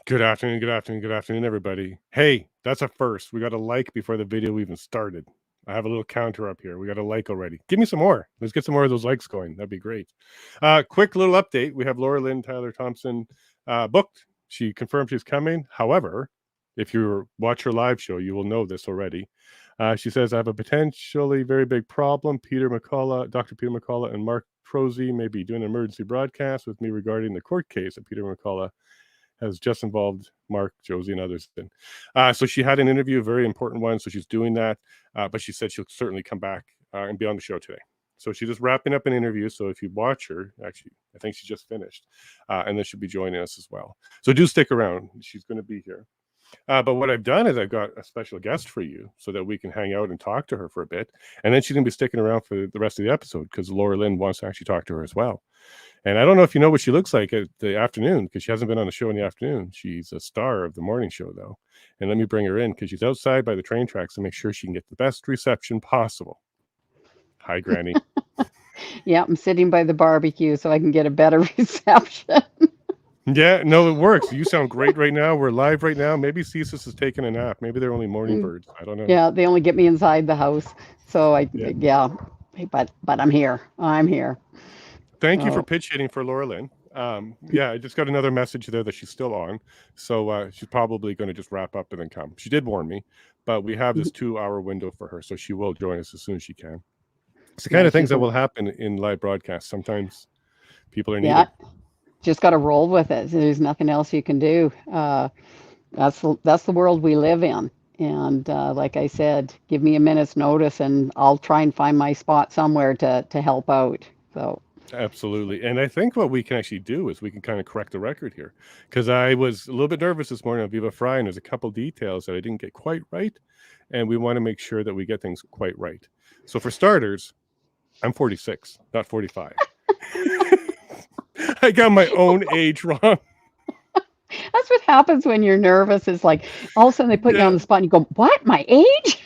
Good afternoon, good afternoon, good afternoon, everybody. Hey, that's a first. We got a like before the video even started. I have a little counter up here. We got a like already. Give me some more. Let's get some more of those likes going. That'd be great. Quick little update. We have Laura-Lynn Tyler Thompson booked. She confirmed she's coming. However, if you watch her live show, you will know this already. She says, I have a potentially very big problem. Dr. Peter McCullough and Mark Prosy may be doing an emergency broadcast with me regarding the court case that Peter McCullough has just involved Mark, Josie, and others in. So she had an interview, a very important one. So she's doing that. But she said she'll certainly come back and be on the show today. So she's just wrapping up an interview. So if you watch her, actually, I think she just finished. And then she'll be joining us as well. So do stick around. She's going to be here. But what I've done is I've got a special guest for you so that we can hang out and talk to her for a bit. And then she's going to be sticking around for the rest of the episode because Laura-Lynn wants to actually talk to her as well. And I don't know if you know what she looks like at the afternoon because she hasn't been on the show in the afternoon. She's a star of the morning show, though. And let me bring her in because she's outside by the train tracks to make sure she can get the best reception possible. Hi, Granny. Yeah, I'm sitting by the barbecue so I can get a better reception. Yeah, no, it works. You sound great right now. We're live right now. Maybe Cesis is taking a nap. Maybe they're only morning birds. I don't know. Yeah, they only get me inside the house. So Yeah. but I'm here. I'm here. Thank you for So pitch hitting for Laura-Lynn. Yeah, I just got another message there that she's still on. So she's probably going to just wrap up and then come. She did warn me, but we have this 2-hour window for her. So she will join us as soon as she can. It's the kind yeah, of things she's that a will happen in live broadcasts. Sometimes people are yeah, needed. just got to roll with it. There's nothing else you can do. That's the world we live in. And like I said, give me a minute's notice, and I'll try and find my spot somewhere to help out. So Absolutely. And I think what we can actually do is we can kind of correct the record here because I was a little bit nervous this morning on Viva Fry, and there's a couple details that I didn't get quite right. And we want to make sure that we get things quite right. So for starters, I'm 46, not 45. I got my own age wrong. that's what happens when you're nervous. Is like all of a sudden they put you on Yeah. the spot and you go, "What? My age?"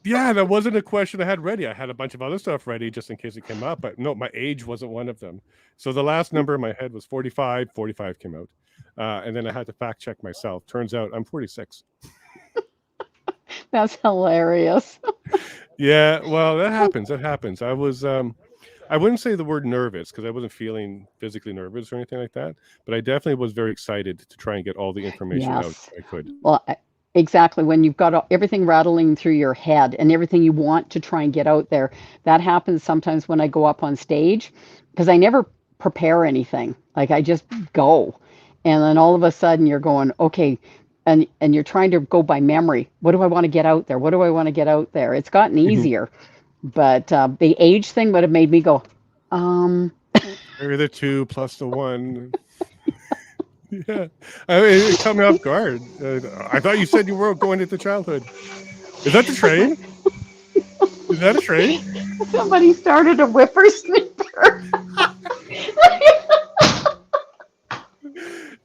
Yeah, that wasn't a question I had ready. I had a bunch of other stuff ready just in case it came up, but no, my age wasn't one of them. So the last number in my head was 45. 45 came out. And then I had to fact check myself. Turns out I'm 46. That's hilarious. Yeah, well, that happens. That happens. I wouldn't say the word nervous because I wasn't feeling physically nervous or anything like that, but I definitely was very excited to try and get all the information out Yes. I could. Well, exactly. When you've got everything rattling through your head and everything you want to try and get out there, that happens sometimes when I go up on stage because I never prepare anything. Like I just go. And then all of a sudden you're going, okay, and you're trying to go by memory. What do I want to get out there? What do I want to get out there? It's gotten easier, but the age thing would have made me go, um, Maybe the 2 plus the 1. Yeah, I mean, it caught me off guard. I thought you said you were going into childhood. Is that the train? Is that a train? somebody started a whippersnapper.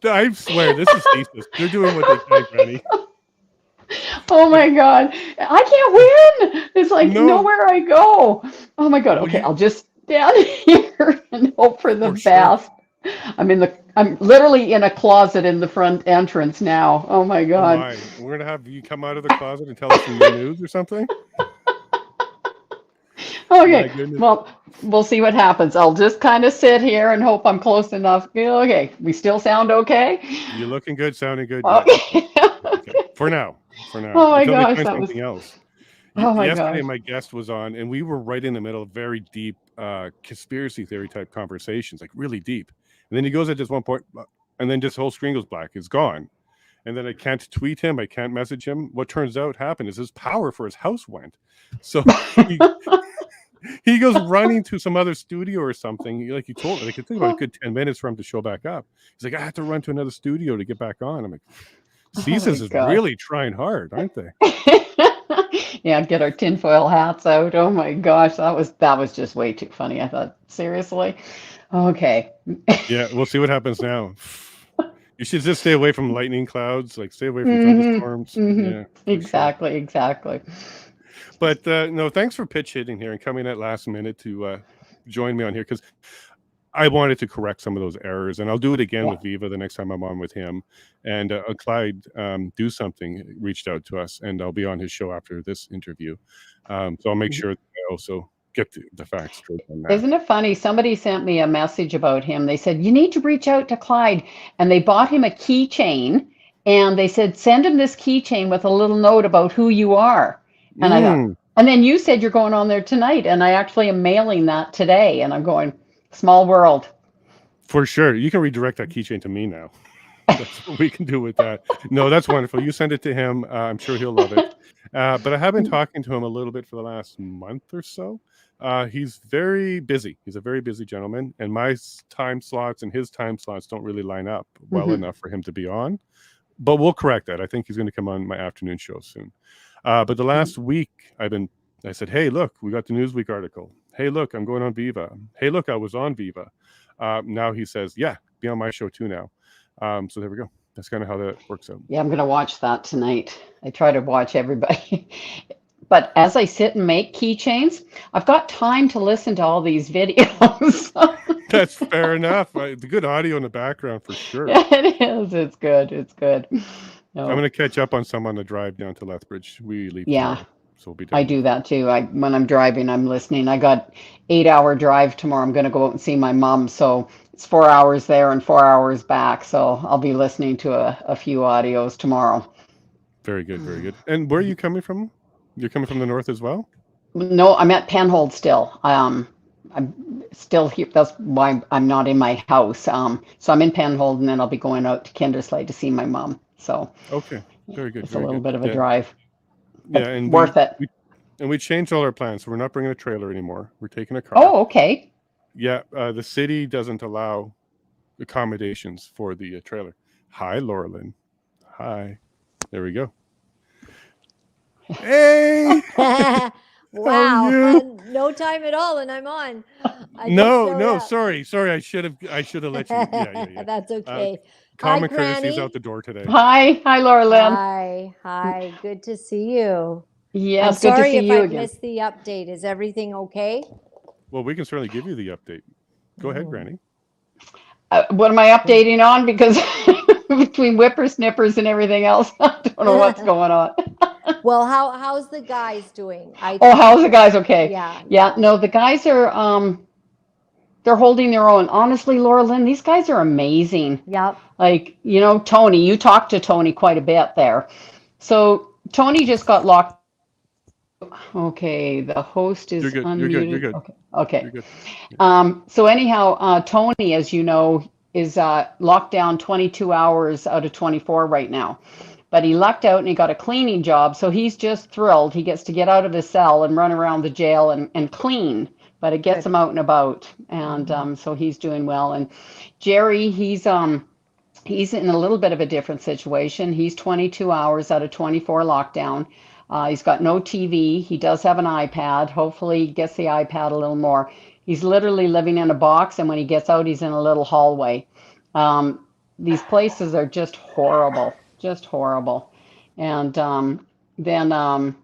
I swear, this is thesis. They're doing what they can, Granny. Oh Like, my God. I can't win. It's like no, nowhere I go. Oh my God. well, Okay, you I'll just stand here and hope for the for sure. best. I'm literally in a closet in the front entrance now. Oh my Oh God. my, we're gonna have you come out of the closet and tell us some new news or something. My Okay. goodness, Well, we'll see what happens. I'll just kind of sit here and hope I'm close enough. Okay. We still sound okay? you're looking good, sounding good. Yes, Okay. okay. For now, for now, Oh my until they gosh, find that was, something else. oh my Yesterday, gosh. my guest was on, and we were right in the middle of very deep conspiracy theory type conversations, like really deep. And then he goes at just one point, and then just the whole screen goes black. It's gone. And then I can't tweet him. I can't message him. What turns out happened is his power for his house went. So he, he goes running to some other studio or something. Like you told me, like it took about a good 10 minutes for him to show back up. He's like, I have to run to another studio to get back on. I'm like, Oh my CSIS is gosh. really trying hard, aren't they? Yeah, get our tinfoil hats out. Oh my gosh, that was just way too funny. I thought, seriously? Okay. Yeah, we'll see what happens now. You should just stay away from lightning clouds, like stay away from Hmm. thunderstorms. Hmm. Yeah, for sure. Exactly, exactly. But no, thanks for pitch hitting here and coming at last minute to join me on here because I wanted to correct some of those errors, and I'll do it again Yeah. with Viva the next time I'm on with him. And Clyde Do Something reached out to us, and I'll be on his show after this interview. So I'll make sure that I also get the facts straight on that. Isn't it funny? Somebody sent me a message about him. They said, you need to reach out to Clyde. And they bought him a keychain and they said, send him this keychain with a little note about who you are. And I thought, and then you said you're going on there tonight. And I actually am mailing that today. And I'm going, small world. For sure. You can redirect that keychain to me now. That's what we can do with that. No, that's wonderful. You send it to him. I'm sure he'll love it. But I have been talking to him a little bit for the last month or so. He's very busy. He's a very busy gentleman. And my time slots and his time slots don't really line up well enough for him to be on. But we'll correct that. I think he's going to come on my afternoon show soon. But the last week, I said, hey, look, we got the Newsweek article. Hey, look, I'm going on Viva. Hey, look, I was on Viva. Now he says, yeah, be on my show too now. So there we go. That's kind of how that works out. Yeah, I'm going to watch that tonight. I try to watch everybody. But as I sit and make keychains, I've got time to listen to all these videos. That's fair enough. The good audio in the background for sure. It is. It's good. It's good. No. I'm going to catch up on some on the drive down to Lethbridge. We leave tomorrow, so we'll be done. I do that too. When I'm driving, I'm listening. I got 8-hour drive tomorrow. I'm going to go out and see my mom. So it's 4 hours there and 4 hours back. So I'll be listening to a few audios tomorrow. Very good. Very good. And where are you coming from? You're coming from the north as well? No, I'm at Penhold still. I'm still here. That's why I'm not in my house. So I'm in Penhold, and then I'll be going out to Kindersley to see my mom. So okay, very good. It's very a little good. bit of a drive. Yeah, and worth it. We changed all our plans, so we're not bringing a trailer anymore. We're taking a car. Oh, okay. Yeah, the city doesn't allow accommodations for the trailer. Hi, Laura-Lynn. Hi. There we go. Hey. Wow. No time at all, and I'm on. No. Sorry. I should have let you. Yeah. That's okay. Common Hi, courtesy is Granny. out the door today. Hi, Laura-Lynn. Hi. Good to see you. Yes, I'm good to sorry see if you I again. missed the update. Is everything okay? Well, we can certainly give you the update. Go ahead, Granny. What am I updating on? Because between whippersnippers and everything else, I don't know what's going on. Well, how's the guys doing? How's the guys? Okay. Yeah. No, the guys are they're holding their own. Honestly, Laura-Lynn, these guys are amazing. Yep. Like, Tony, you talked to Tony quite a bit there. So Tony just got locked. Okay, the host is unmuted. You're good. Okay. You're good. So anyhow, Tony, as you know, is locked down 22 hours out of 24 right now. But he lucked out and he got a cleaning job. So he's just thrilled. He gets to get out of his cell and run around the jail and clean. But it gets him out and about. And so he's doing well. And Jerry, he's in a little bit of a different situation. He's 22 hours out of 24 lockdown. He's got no TV. He does have an iPad. Hopefully he gets the iPad a little more. He's literally living in a box, and when he gets out, he's in a little hallway. These places are just horrible. And then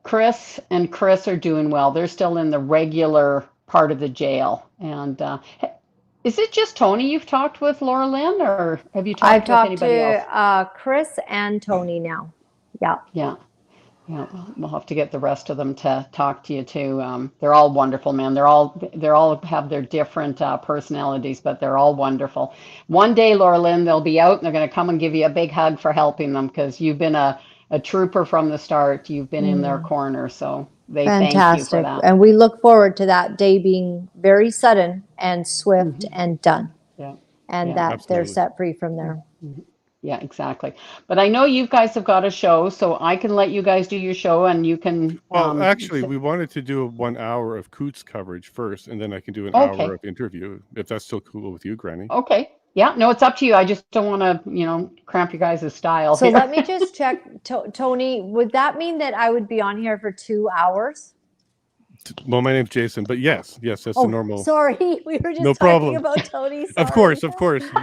Chris and Chris are doing well. They're still in the regular part of the jail. And is it just Tony you've talked with, Laura-Lynn, or have you talked with anybody else? I've talked to Chris and Tony now. Yeah. Yeah, we'll have to get the rest of them to talk to you too. They're all wonderful, man. They're all have their different personalities, but they're all wonderful. One day, Laura-Lynn, they'll be out and they're going to come and give you a big hug for helping them, because you've been a trooper from the start. You've been in their corner, so they thank you for that. And we look forward to that day being very sudden and swift and done. Yeah. And that they're set free from there. Yeah, exactly. But I know you guys have got a show, so I can let you guys do your show, and you can. Well, actually, we wanted to do 1 hour of Coots coverage first, and then I can do an hour of interview, if that's still cool with you, Granny. Okay. Yeah, no, it's up to you. I just don't want to, cramp your guys' style. So let me just check, Tony. Would that mean that I would be on here for 2 hours? Well, my name's Jason, but yes, that's the normal. Sorry, we were just no talking problem. about Tony. Of course.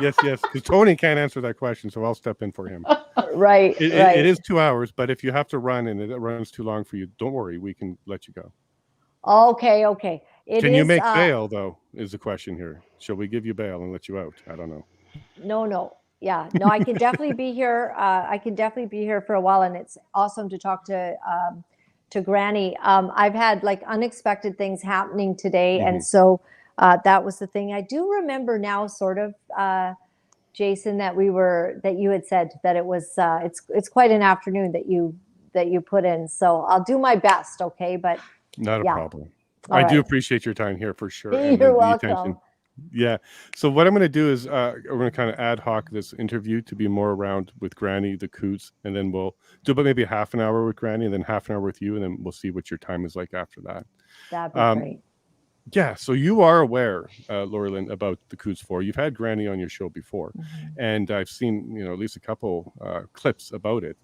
Yes. Because Tony can't answer that question, so I'll step in for him. Right. It is 2 hours, but if you have to run and it runs too long for you, don't worry, we can let you go. Okay. It Can you is make bail though? Is the question here. Shall we give you bail and let you out? I don't know. no. Yeah, no, I can definitely be here. I can definitely be here for a while, and it's awesome to talk to Granny. I've had like unexpected things happening today, and so that was the thing. I do remember now, sort of, Jason, that you had said that it was it's quite an afternoon that you put in. So I'll do my best, okay? But Not a yeah, problem. all I do right. appreciate your time here for sure, and You're the attention. welcome. Yeah. So what I'm going to do is we're going to kind of ad hoc this interview to be more around with Granny, the Coots, and then we'll do about maybe half an hour with Granny, and then half an hour with you, and then we'll see what your time is like after that. That'd be Um, great. yeah. So you are aware, Laura-Lynn, about the Coots 4. You've had Granny on your show before, and I've seen at least a couple clips about it.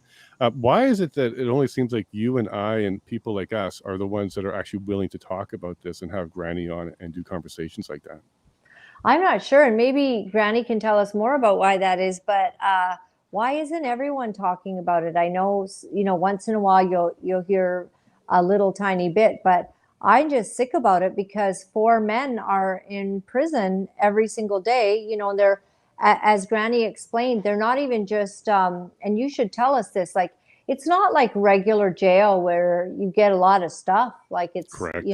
Why is it that it only seems like you and I and people like us are the ones that are actually willing to talk about this and have Granny on and do conversations like that? I'm not sure, and maybe Granny can tell us more about why that is. But why isn't everyone talking about it? I know, once in a while you'll hear a little tiny bit, but I'm just sick about it because 4 men are in prison every single day. They're, as Granny explained, they're not even just. And you should tell us this. Like, it's not like regular jail where you get a lot of stuff. Like Correct.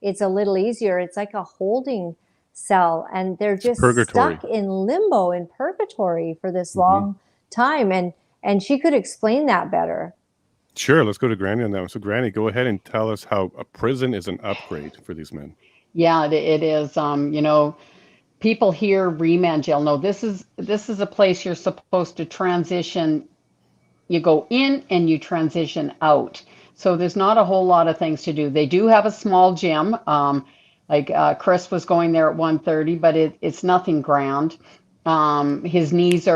it's a little easier. It's like a holding cell, and they're It's just purgatory. stuck in limbo, in purgatory for this Mm-hmm. long time. And she could explain that better. Sure, let's go to Granny on that one. So Granny, go ahead and tell us how a prison is an upgrade for these men. Yeah, it is. People hear remand jail. No, this is a place you're supposed to transition. You go in and you transition out. So there's not a whole lot of things to do. They do have a small gym. Chris was going there at 1:30, but it's nothing grand. His knees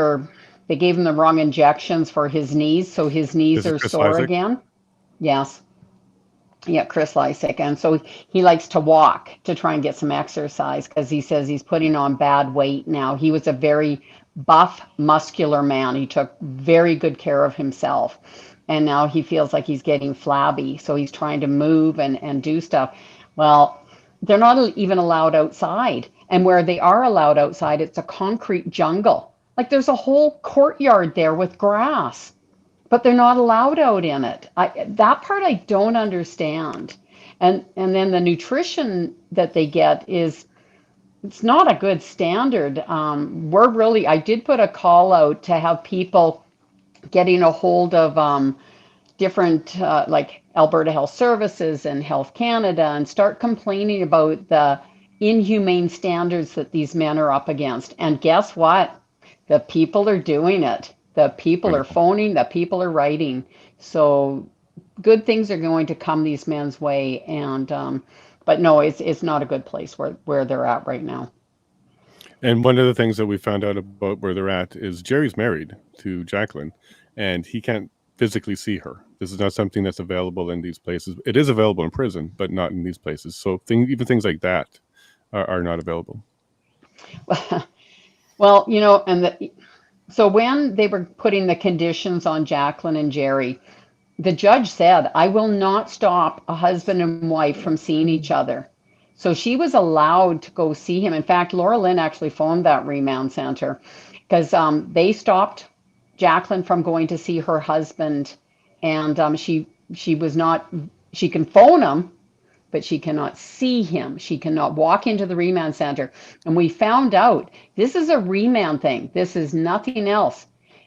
they gave him the wrong injections for his knees, so his knees This is are Chris sore Isaac. again. Yes. Yeah, Chris Lysick. And so he likes to walk to try and get some exercise because he says he's putting on bad weight now. He was a very buff, muscular man. He took very good care of himself. And now he feels like he's getting flabby. So he's trying to move and do stuff. Well, they're not even allowed outside. And where they are allowed outside, it's a concrete jungle. Like there's a whole courtyard there with grass, but they're not allowed out in it. That part I don't understand. And then the nutrition that they get it's not a good standard. I did put a call out to have people getting a hold of different like Alberta Health Services and Health Canada and start complaining about the inhumane standards that these men are up against. And guess what? The people are doing it. The people are Wonderful. phoning, the people are writing. So good things are going to come these men's way. And but no, it's not a good place where they're at right now. And one of the things that we found out about where they're at is Jerry's married to Jacqueline, and he can't physically see her. This is not something that's available in these places. It is available in prison, but not in these places. So even things like that are not available. Well, so when they were putting the conditions on Jacqueline and Jerry, the judge said, I will not stop a husband and wife from seeing each other. So she was allowed to go see him. In fact, Laura-Lynn actually phoned that remand center because they stopped Jacqueline from going to see her husband. And she was not, she can phone him, but she cannot see him. She cannot walk into the remand center. And we found out this is a remand thing. This is nothing else.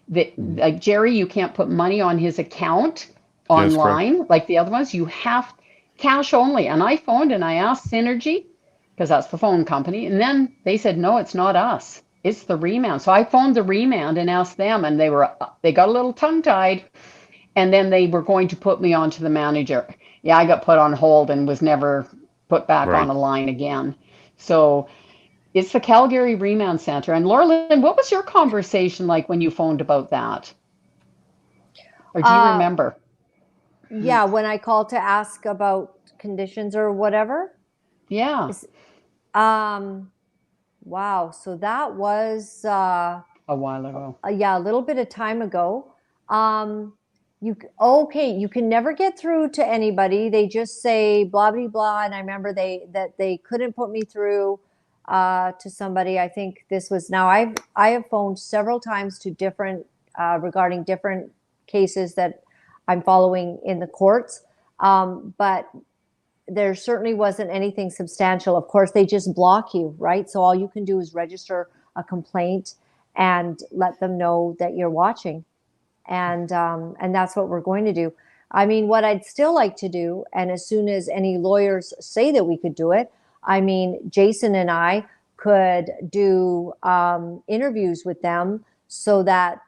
Like Jerry, you can't put money on his account Yes, correct. online like the other ones. You have cash only. And I phoned and I asked Synergy because that's the phone company. And then they said, no, it's not us. It's the remand. So I phoned the remand and asked them, and they got a little tongue tied. And then they were going to put me onto the manager. Yeah, I got put on hold and was never put back on Right. a line again. So it's the Calgary Remand Center. And Laura-Lynn, what was your conversation like when you phoned about that? Or do you Uh, remember? yeah, when I called to ask about conditions or whatever. Yeah, Is, wow. So that was a while ago. yeah, a little bit of time ago. Um, Okay, you can never get through to anybody. They just say blah blah blah. And I remember they couldn't put me through to somebody. I think this was now I have phoned several times to different regarding different cases that I'm following in the courts, but there certainly wasn't anything substantial. Of course, they just block you, right? So all you can do is register a complaint and let them know that you're watching, and that's what we're going to do. I mean, what I'd still like to do, and as soon as any lawyers say that we could do it, I mean, Jason and I could do interviews with them so that,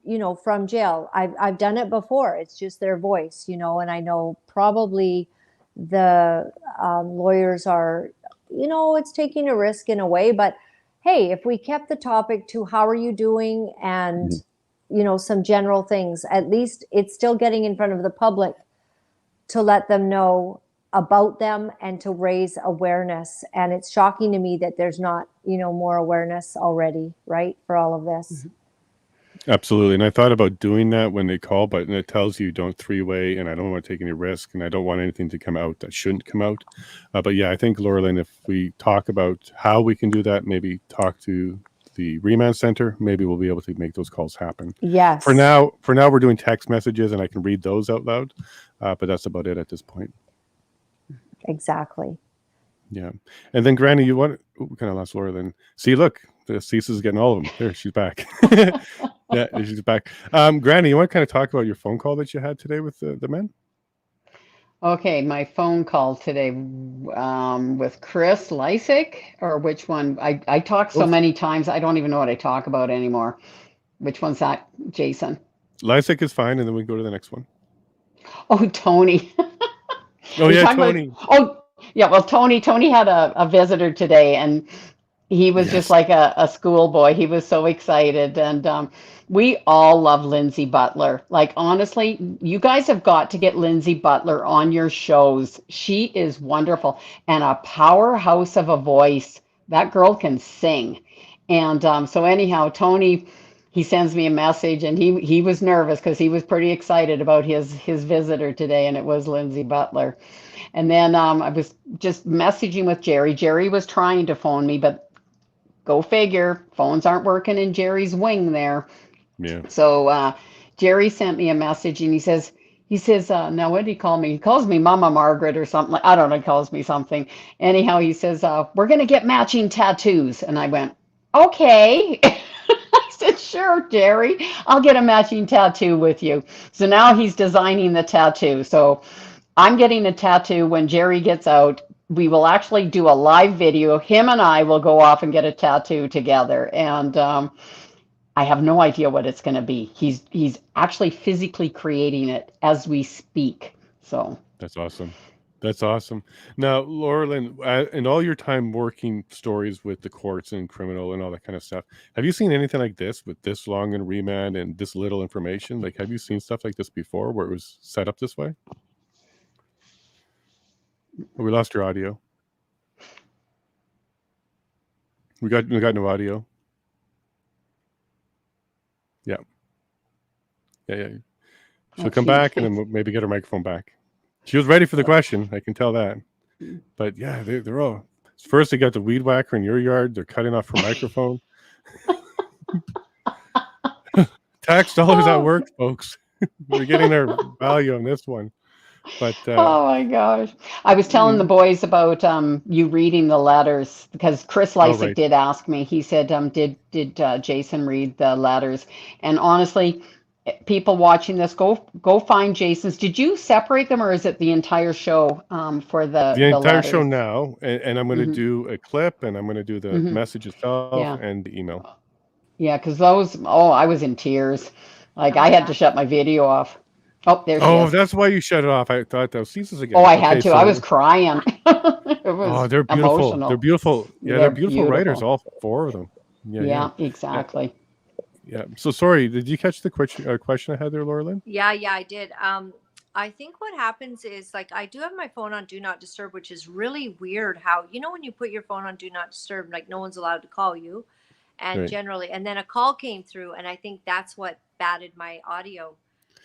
you know, from jail. I've done it before. It's just their voice, you know, and I know probably the lawyers are, you know, it's taking a risk in a way, but hey, if we kept the topic to how are you doing and, you know, some general things, at least it's still getting in front of the public to let them know about them and to raise awareness. And it's shocking to me that there's not, you know, more awareness already, right, for all of this. Absolutely. And I thought about doing that when they call, but it tells you don't three-way, and I don't want to take any risk, and I don't want anything to come out that shouldn't come out. But yeah, I think, Laura-Lynn, if we talk about how we can do that, maybe talk to the remand center, maybe we'll be able to make those calls happen. Yes. For now, we're doing text messages, and I can read those out loud, but that's about it at this point. Exactly. Yeah. And then, Granny, you want... we kind of lost Laura-Lynn. See, look, the Cisa's getting all of them. There, she's back. Yeah, she's back. Granny, you want to kind of talk about your phone call that you had today with the men? Okay, my phone call today with Chris Lysick, or which one? I talk so many times, I don't even know what I talk about anymore. Which one's that, Jason? Lysick is fine, and then we go to the next one. Oh, Tony. Oh, yeah, Tony. Oh, yeah, well, Tony had a visitor today, and he was just like a schoolboy. He was so excited. And we all love Lindsay Butler. Like, honestly, you guys have got to get Lindsay Butler on your shows. She is wonderful and a powerhouse of a voice. That girl can sing. And so anyhow, Tony, he sends me a message, and he was nervous because he was pretty excited about his visitor today, and it was Lindsay Butler. And then I was just messaging with Jerry. Jerry was trying to phone me, but go figure, phones aren't working in Jerry's wing there. Yeah. So Jerry sent me a message, and he says, now what did he call me? He calls me Mama Margaret or something. I don't know, he calls me something. Anyhow, he says, we're going to get matching tattoos. And I went, okay. I said, sure, Jerry, I'll get a matching tattoo with you. So now he's designing the tattoo. So I'm getting a tattoo when Jerry gets out. We will actually do a live video. Him and I will go off and get a tattoo together. And I have no idea what it's going to be. He's actually physically creating it as we speak. So that's awesome. That's awesome. Now, Laura-Lynn, in all your time working stories with the courts and criminal and all that kind of stuff, have you seen anything like this with this long in remand and this little information? Like, have you seen stuff like this before where it was set up this way? Oh, we lost your audio. We got no audio. Yeah. She'll come back and then maybe get her microphone back. She was ready for the question. I can tell that. But yeah, they're all... First, they got the weed whacker in your yard. They're cutting off her microphone. Tax dollars at work, folks. They're getting their value on this one. But oh my gosh, I was telling the boys about you reading the letters, because Chris Lysick did ask me. He said, did Jason read the letters? And honestly, people watching this, go find Jason's. Did you separate them, or is it the entire show for the entire letters? show now? And I'm going to do a clip, and I'm going to do the message itself and the email. Yeah, because those, I was in tears. Like, I had to shut my video off. Oh, there she is. Oh, that's why you shut it off. I thought that was Cisa's again. Oh, I had to. So I was crying. It was they're beautiful. Emotional. They're beautiful. Yeah, they're beautiful writers, all four of them. Yeah, exactly. Yeah. So sorry, did you catch the question I had there, Laura-Lynn? Yeah, I did. I think what happens is, like, I do have my phone on Do Not Disturb, which is really weird how, you know, when you put your phone on Do Not Disturb, like, no one's allowed to call you. And generally, and then a call came through, and I think that's what batted my audio.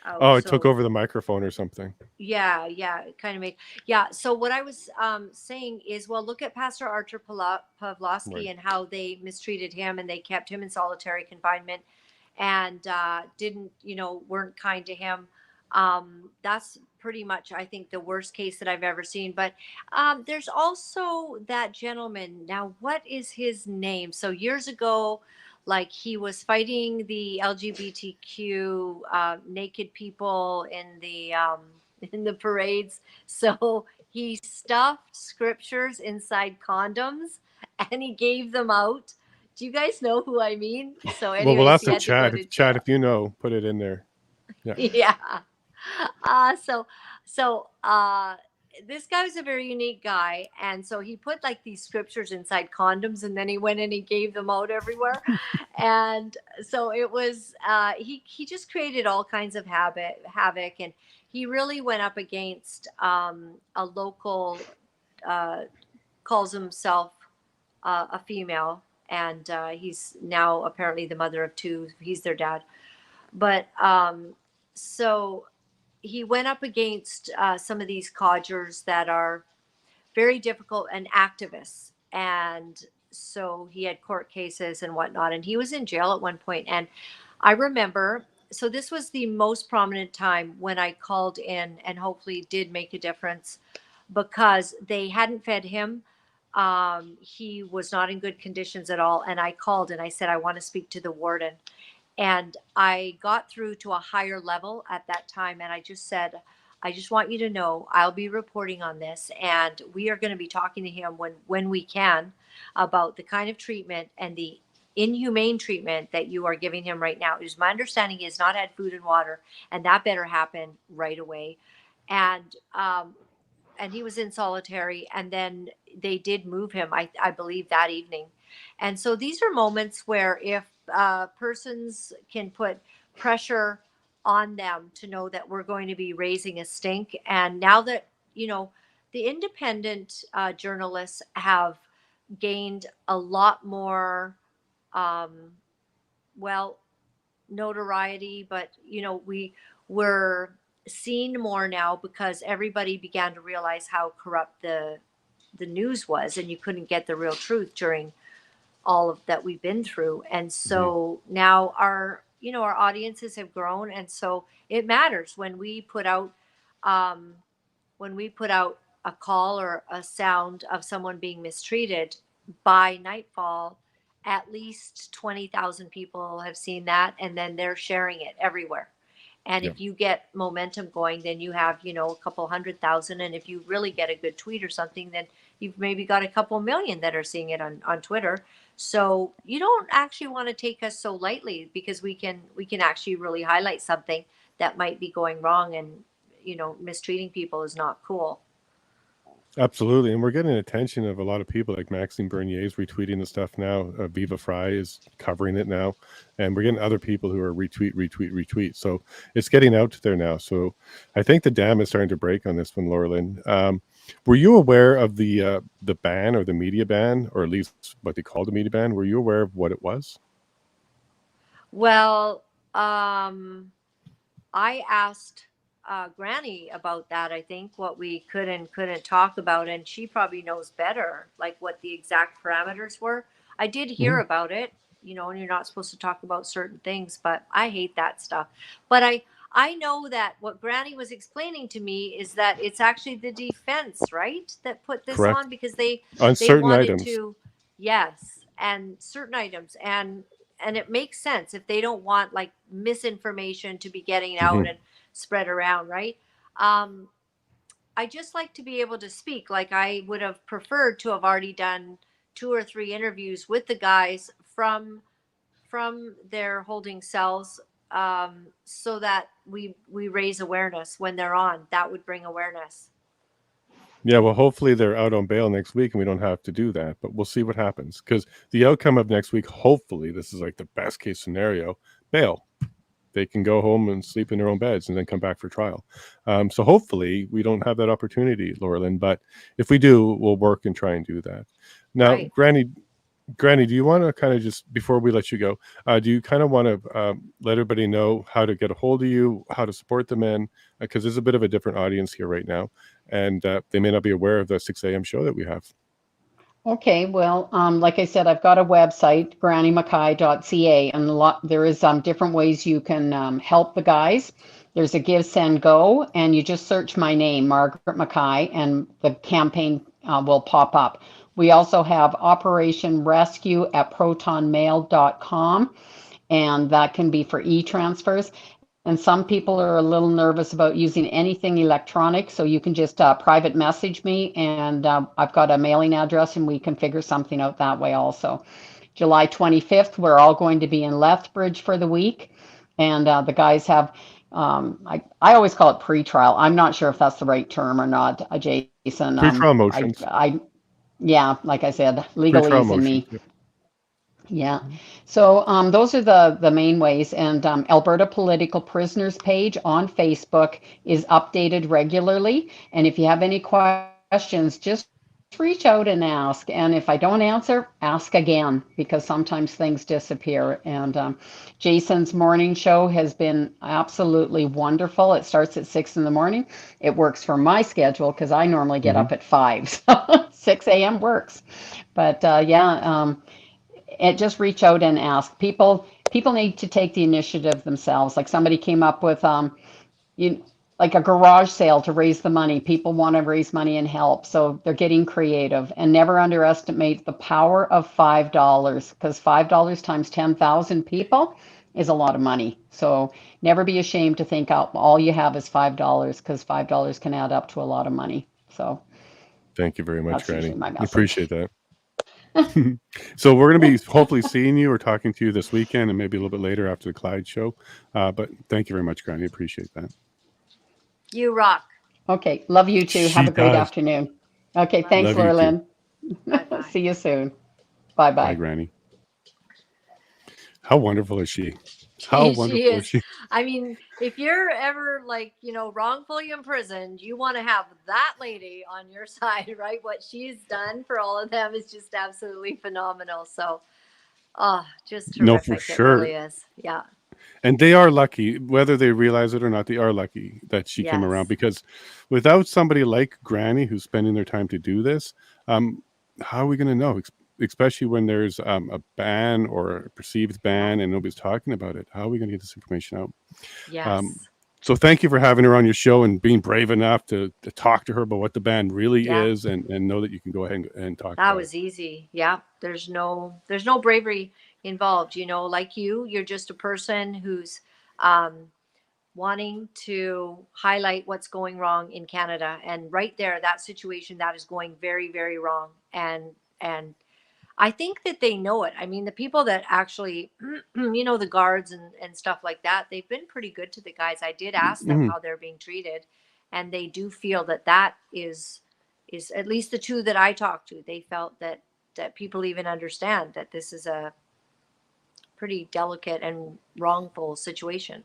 out. Oh, it took So over the microphone or something. yeah, it kind of made, yeah. So what I was saying is, well, look at Pastor Archer Pawlowski Right. and how they mistreated him and they kept him in solitary confinement and didn't, weren't kind to him. That's pretty much, I think, the worst case that I've ever seen. But there's also that gentleman. Now, what is his name? So years ago, like he was fighting the LGBTQ naked people in the parades. So he stuffed scriptures inside condoms and he gave them out. Do you guys know who I mean? So, Well, we'll anyways, have he to had to go chat. to Chat, jail. if you know, put it in there. Yeah. Yeah. So this guy was a very unique guy, and so he put like these scriptures inside condoms, and then he went and he gave them out everywhere, and so it was he just created all kinds of havoc, and he really went up against a local calls himself a female, and he's now apparently the mother of two. He's their dad, but so he went up against some of these codgers that are very difficult and activists. And so he had court cases and whatnot. And he was in jail at one point. And I remember, so this was the most prominent time when I called in and hopefully did make a difference because they hadn't fed him. He was not in good conditions at all. And I called and I said, I want to speak to the warden. And I got through to a higher level at that time. And I just said, I just want you to know I'll be reporting on this. And we are going to be talking to him when we can about the kind of treatment and the inhumane treatment that you are giving him right now. It is my understanding he has not had food and water, and that better happen right away. And he was in solitary, and then they did move him, I believe, that evening. And so these are moments where if persons can put pressure on them to know that we're going to be raising a stink, and now that the independent journalists have gained a lot more um, well notoriety, but we were seen more now because everybody began to realize how corrupt the news was, and you couldn't get the real truth during all of that we've been through. And so now our audiences have grown, and so it matters um, when we put out a call or a sound of someone being mistreated. By nightfall, at least 20,000 people have seen that, and then they're sharing it everywhere. And Yeah. if you get momentum going, then you have, a couple 100,000. And if you really get a good tweet or something, then you've maybe got a couple million that are seeing it on Twitter. So you don't actually want to take us so lightly, because we can actually really highlight something that might be going wrong, and mistreating people is not cool. Absolutely. And we're getting attention of a lot of people, like Maxime Bernier is retweeting the stuff now. Viva Fry is covering it now. And we're getting other people who are retweet. So it's getting out there now. So I think the dam is starting to break on this one, Laura-Lynn. Were you aware of the ban, or the media ban, or at least what they call the media ban? Were you aware of what it was? Well, I asked Granny about that. I think what we could and couldn't talk about, and she probably knows better, like what the exact parameters were. I did hear about it, and you're not supposed to talk about certain things, but I hate that stuff. But I know that what Granny was explaining to me is that it's actually the defense, right, that put this Correct. on, because they On certain wanted items. to, yes, and certain items, and it makes sense if they don't want like misinformation to be getting out and spread around, right? I just like to be able to speak. Like, I would have preferred to have already done 2 or 3 interviews with the guys from their holding cells, so that we raise awareness when they're on. That would bring awareness. Yeah, well, hopefully they're out on bail next week and we don't have to do that, but we'll see what happens. Because the outcome of next week, hopefully, this is like the best case scenario, bail. They can go home and sleep in their own beds and then come back for trial. So hopefully we don't have that opportunity, Laura-Lynn, but if we do, we'll work and try and do that. Now, Right. Granny, Granny, do you want to kind of just, before we let you go, do you kind of want to let everybody know how to get a hold of you, how to support the men? Because there's a bit of a different audience here right now, and they may not be aware of the 6 a.m. show that we have. Okay, well, like I said, I've got a website, grannymackay.ca, and there is different ways you can help the guys. There's a Give, Send, Go, and you just search my name, Margaret Mackay, and the campaign will pop up. We also have Operation Rescue at protonmail.com, and that can be for e-transfers. And some people are a little nervous about using anything electronic, so you can just private message me, and I've got a mailing address, and we can figure something out that way also. July 25th, we're all going to be in Lethbridge for the week, and the guys have, I always call it pre-trial. I'm not sure if that's the right term or not, Jason. Pre-trial motions. Yeah, like I said, Pre-trial legalese in motions. me. Yeah. So those are the main ways. And Alberta Political Prisoners page on Facebook is updated regularly. And if you have any questions, just reach out and ask. And if I don't answer, ask again, because sometimes things disappear. And Jason's morning show has been absolutely wonderful. It starts at 6 in the morning. It works for my schedule because I normally get up at 5. So 6 a.m. works. But just reach out and ask. People need to take the initiative themselves. Like somebody came up with you like a garage sale to raise the money. People want to raise money and help, so they're getting creative. And never underestimate the power of $5, because $5 times 10,000 people is a lot of money. So never be ashamed to think out all you have is $5, because $5 can add up to a lot of money. So Thank you very much, that's Granny. usually my I message. appreciate that. So we're going to be hopefully seeing you or talking to you this weekend, and maybe a little bit later after the Clyde show. But thank you very much, Granny. Appreciate that. You rock. Okay, love you too. She Have a great does. afternoon. Okay, Love thanks, Love you too. Laura-Lynn. Bye. See you soon. Bye Bye, bye. Granny. How wonderful is she? How She wonderful is is. she? I mean, if you're ever like, wrongfully imprisoned, you want to have that lady on your side, right? What she's done for all of them is just absolutely phenomenal. So, just No, for terrific. It sure. really is. Yeah. And they are lucky, whether they realize it or not, they are lucky that she came around, Yes. because without somebody like Granny who's spending their time to do this, how are we going to know? Especially when there's a ban or a perceived ban and nobody's talking about it. How are we going to get this information out? Yes. So thank you for having her on your show and being brave enough to talk to her about what the ban really Yeah. is, and know that you can go ahead and talk That about was easy. Yeah. There's no bravery involved. Like you're just a person who's wanting to highlight what's going wrong in Canada. And right there, that situation that is going very, very wrong. And I think that they know it. I mean, the people that actually, the guards and stuff like that, they've been pretty good to the guys. I did ask them it. how they're being treated, and they do feel that is at least the two that I talked to. They felt that people even understand that this is a pretty delicate and wrongful situation.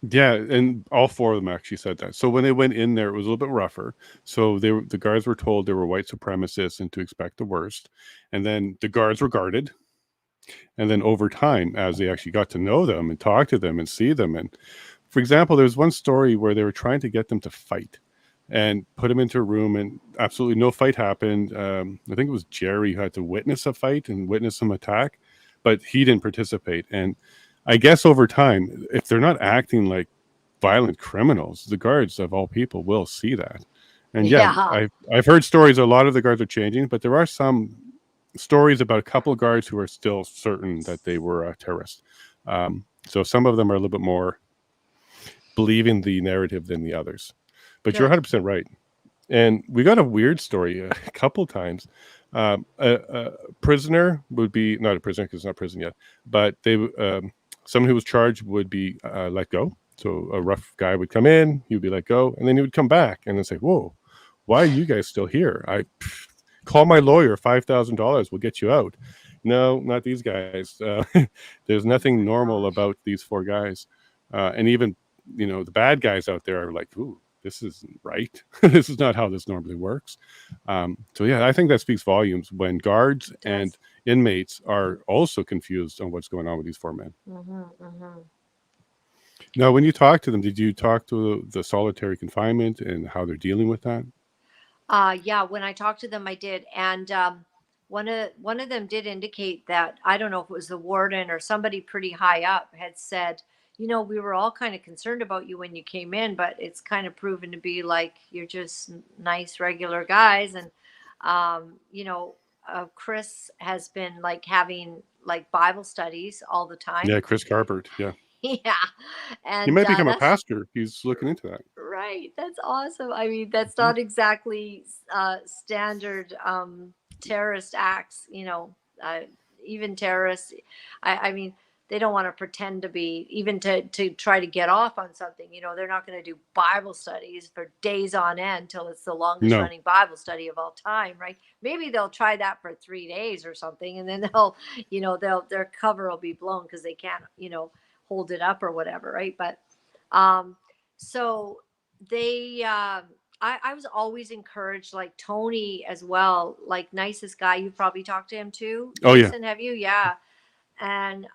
Yeah, and all four of them actually said that. So when they went in there, it was a little bit rougher. So the guards were told they were white supremacists and to expect the worst. And then the guards were guarded. And then over time, as they actually got to know them and talk to them and see them, and for example, there's one story where they were trying to get them to fight and put them into a room, and absolutely no fight happened. I think it was Jerry who had to witness a fight and witness some attack, but he didn't participate. And I guess over time, if they're not acting like violent criminals, the guards of all people will see that. And yeah, Yeah. I've heard stories. A lot of the guards are changing, but there are some stories about a couple of guards who are still certain that they were terrorists. So some of them are a little bit more believing the narrative than the others. But you're Good. 100% right. And we got a weird story a couple times. A prisoner would be, not a prisoner because it's not prison yet, but someone who was charged would be let go. So a rough guy would come in, he would be let go, and then he would come back and then say, "Whoa, why are you guys still here? Call my lawyer, $5,000 will get you out." No, not these guys. There's nothing normal about these four guys, and even the bad guys out there are like, "Ooh, this isn't right. This is not how this normally works. So yeah, I think that speaks volumes when guards and inmates are also confused on what's going on with these 4 men. Now, when you talk to them, did you talk to the solitary confinement and how they're dealing with that? Yeah, when I talked to them, I did. And one of them did indicate that, I don't know if it was the warden or somebody pretty high up had said, we were all kind of concerned about you when you came in, but it's kind of proven to be like you're just nice, regular guys. And, Chris has been like having like Bible studies all the time. Yeah, Chris Carpert. Yeah. Yeah. He And might become a that's pastor. He's looking into that. right. That's awesome. I mean, that's not exactly standard terrorist acts, even terrorists. I mean, they don't want to pretend to be, even to try to get off on something. They're not going to do Bible studies for days on end till it's the longest No. running Bible study of all time, right? Maybe they'll try that for 3 days or something, and then their cover will be blown because they can't, hold it up or whatever, right? But so they I was always encouraged, like Tony as well, like nicest guy. You've probably talked to him too, Oh, yeah. Jason, have you? Yeah. And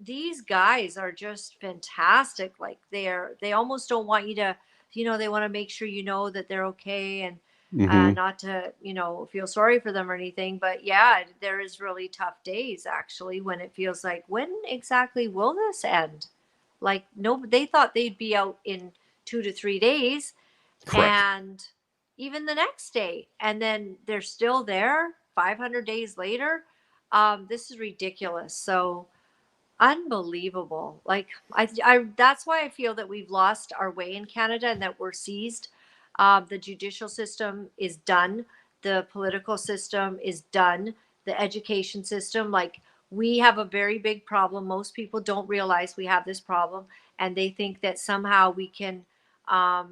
these guys are just fantastic. Like they almost don't want you to, they want to make sure that they're okay, and Hmm. not to feel sorry for them or anything. But yeah, there is really tough days actually when it feels like, when exactly will this end? Like, no, they thought they'd be out in 2 to 3 days, Correct. and even the next day, and then they're still there 500 days later. This is ridiculous. So unbelievable. Like, that's why I feel that we've lost our way in Canada and that we're seized. The judicial system is done. The political system is done. The education system, like, we have a very big problem. Most people don't realize we have this problem, and they think that somehow we can, I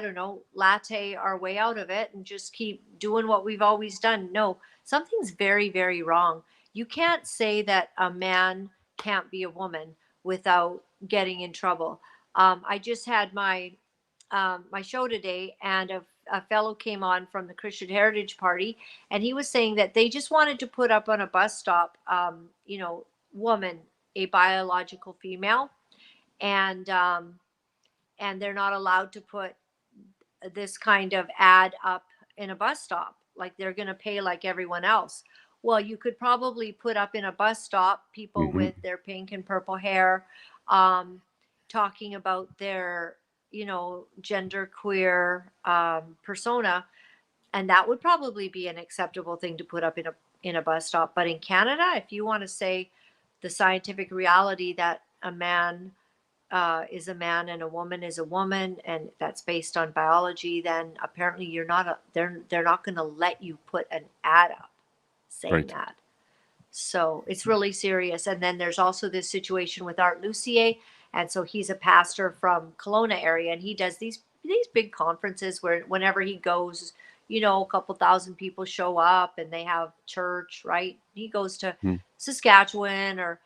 don't know, latte our way out of it and just keep doing what we've always done. No, something's very, very wrong. You can't say that a man can't be a woman without getting in trouble. I just had my show today, and a fellow came on from the Christian Heritage Party, and he was saying that they just wanted to put up on a bus stop, woman, a biological female, and they're not allowed to put this kind of ad up in a bus stop. Like, they're going to pay like everyone else. Well, you could probably put up in a bus stop people Hmm. with their pink and purple hair, um, talking about their, gender queer persona, and that would probably be an acceptable thing to put up in a bus stop. But in Canada, if you want to say the scientific reality that a man is a man and a woman is a woman, and that's based on biology, then apparently they're not going to let you put an ad up saying Right. that. So it's really serious. And then there's also this situation with Art Lucier, and so he's a pastor from Kelowna area, and he does these big conferences where whenever he goes, a couple thousand people show up and they have church, right? He goes to Mm. Saskatchewan or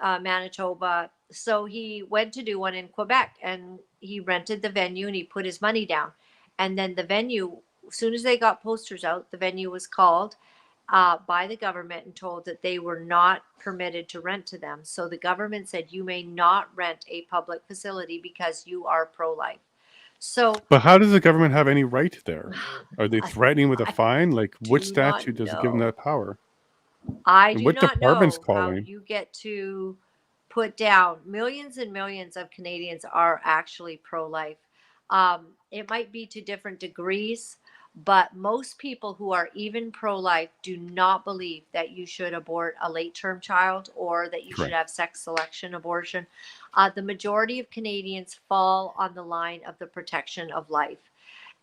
Manitoba. So he went to do one in Quebec, and he rented the venue and he put his money down. And then the venue, as soon as they got posters out, the venue was called by the government and told that they were not permitted to rent to them. So the government said, you may not rent a public facility because you are pro-life. So But how does the government have any right there? Are they threatening with a I fine? Like, which do not statute does it give them know. that power? I And do what not department's know how calling? you get to put down millions and millions of Canadians are actually pro-life. It might be to different degrees, but most people who are even pro-life do not believe that you should abort a late-term child or that you should Correct. have sex selection abortion. The majority of Canadians fall on the line of the protection of life.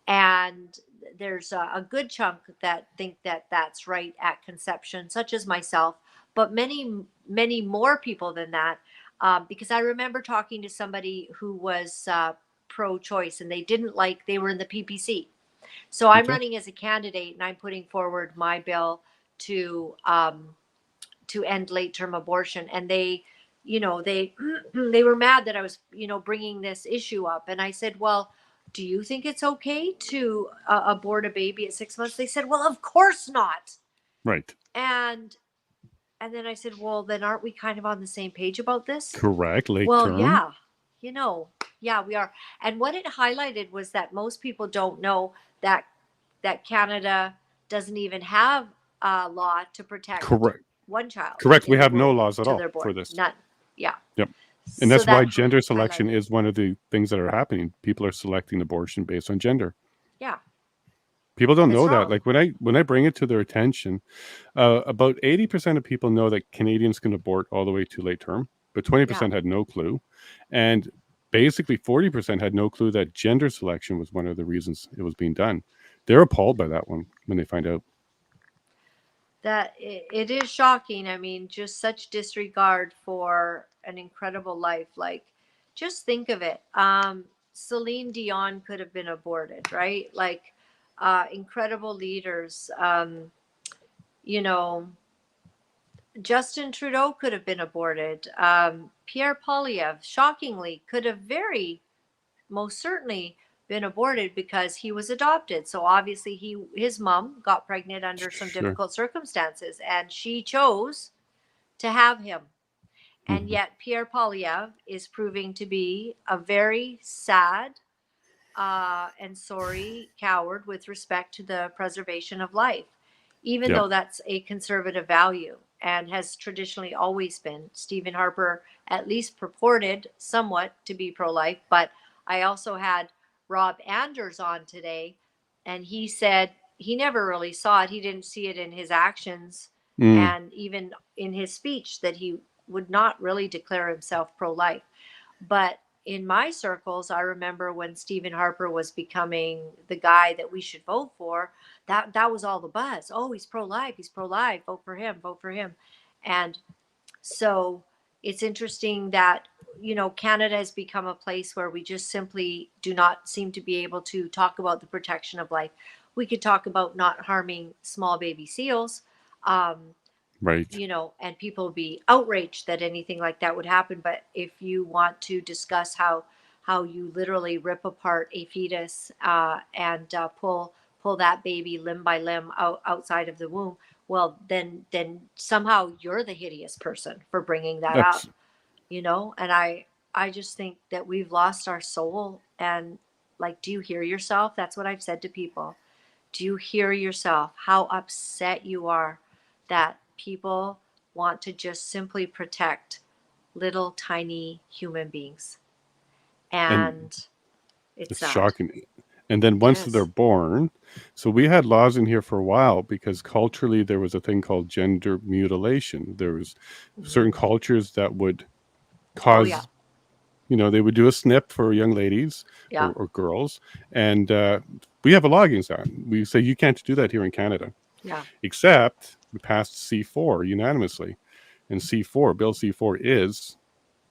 And there's a good chunk that think that that's right at conception, such as myself, but many, many more people than that. Because I remember talking to somebody who was pro-choice, and they were in the PPC. So I'm Okay. running as a candidate, and I'm putting forward my bill to end late term abortion. And they, they they were mad that I was, bringing this issue up. And I said, well, do you think it's okay to abort a baby at 6 months? They said, well, of course not. Right. And then I said, well, then aren't we kind of on the same page about this? Correct. Late Well, term. yeah, yeah, we are. And what it highlighted was that most people don't know that Canada doesn't even have a law to protect Correct. one child Correct. in We the have no womb laws at till all they're born. for this. None. Yeah. Yep. And So that's why that gender selection highlighted. is one of the things that are happening. People are selecting abortion based on gender. Yeah. People don't It's know that. wrong. Like when I bring it to their attention, about 80% of people know that Canadians can abort all the way to late term, but 20% had no clue. And basically 40% had no clue that gender selection was one of the reasons it was being done. They're appalled by that one when they find out. That it is shocking. I mean, just such disregard for an incredible life. Like, just think of it. Celine Dion could have been aborted, right? Like, incredible leaders. You know, Justin Trudeau could have been aborted. Pierre Poilievre, shockingly, could have very most certainly been aborted because he was adopted. So obviously his mom got pregnant under some Sure. difficult circumstances, and she chose to have him. And Mhm. yet Pierre Poilievre is proving to be a very sad and sorry coward with respect to the preservation of life, even Yep. though that's a conservative value and has traditionally always been. Stephen Harper at least purported somewhat to be pro-life, but I also had Rob Anders on today, and he said he never really saw it. He didn't see it in his actions and even in his speech that he would not really declare himself pro-life. But in my circles, I remember when Stephen Harper was becoming the guy that we should vote for, that was all the buzz. Oh, he's pro-life, vote for him, vote for him. And so it's interesting that, Canada has become a place where we just simply do not seem to be able to talk about the protection of life. We could talk about not harming small baby seals. Right. And people would be outraged that anything like that would happen. But if you want to discuss how you literally rip apart a fetus and pull that baby limb by limb outside of the womb, well, then somehow you're the hideous person for bringing that up, That's And I just think that we've lost our soul. And like, do you hear yourself? That's what I've said to people. Do you hear yourself? How upset you are that people want to just simply protect little tiny human beings. and And it's it's sad. shocking. And then It once they're is. born, so we had laws in here for a while because culturally there was a thing called gender mutilation. There was certain cultures that would Oh, yeah. cause, they would do a snip for young ladies Yeah. or girls. And we have a law against that. We say you can't do that here in Canada, Yeah. except we passed C4 unanimously. And Bill C4 is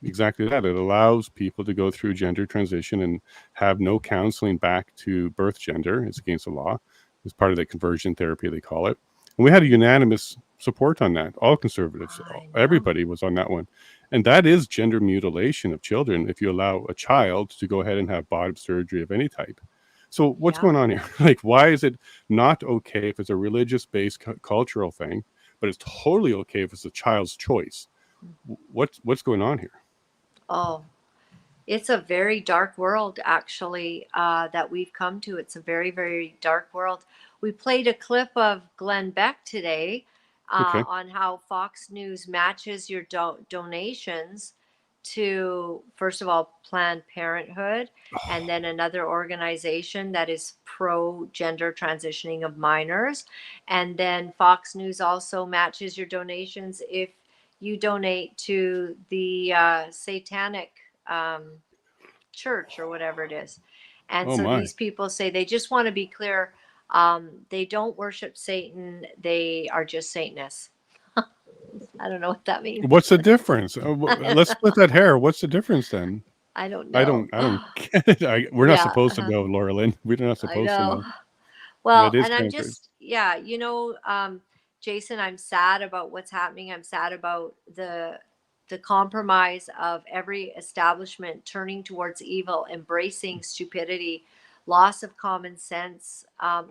exactly that. It allows people to go through gender transition and have no counseling back to birth gender. It's against the law. It's part of that conversion therapy, they call it. And we had a unanimous support on that. All conservatives, everybody was on that one. And that is gender mutilation of children if you allow a child to go ahead and have bottom surgery of any type. So what's going on here? Like, why is it not okay if it's a religious-based cultural thing, but it's totally okay if it's a child's choice? What's going on here? Oh, it's a very dark world, actually, that we've come to. It's a very, very dark world. We played a clip of Glenn Beck today Okay. on how Fox News matches your donations to, first of all, Planned Parenthood, and then another organization that is pro gender transitioning of minors. And then Fox News also matches your donations if you donate to the satanic church or whatever it is. And Oh so my. these people say they just want to be clear. They don't worship Satan. They are just Satanists. I don't know what that means. What's the difference? Let's split that hair. What's the difference then? I don't I know. don't get it. We're not Yeah, supposed to know, Laura-Lynn. We're not I supposed to know. know. Well, That is and kind I'm of crazy. just, Jason, I'm sad about what's happening. I'm sad about the the compromise of every establishment turning towards evil, embracing stupidity, loss of common sense,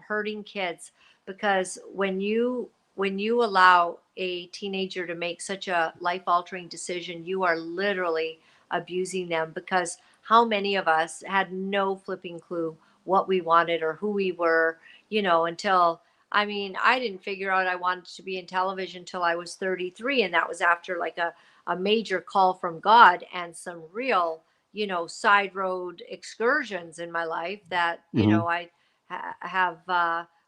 hurting kids. Because when you allow a teenager to make such a life-altering decision, you are literally abusing them. Because how many of us had no flipping clue what we wanted or who we were, until, I mean, I didn't figure out I wanted to be in television till I was 33, and that was after like a major call from God and some real, side road excursions in my life that, Hmm. I have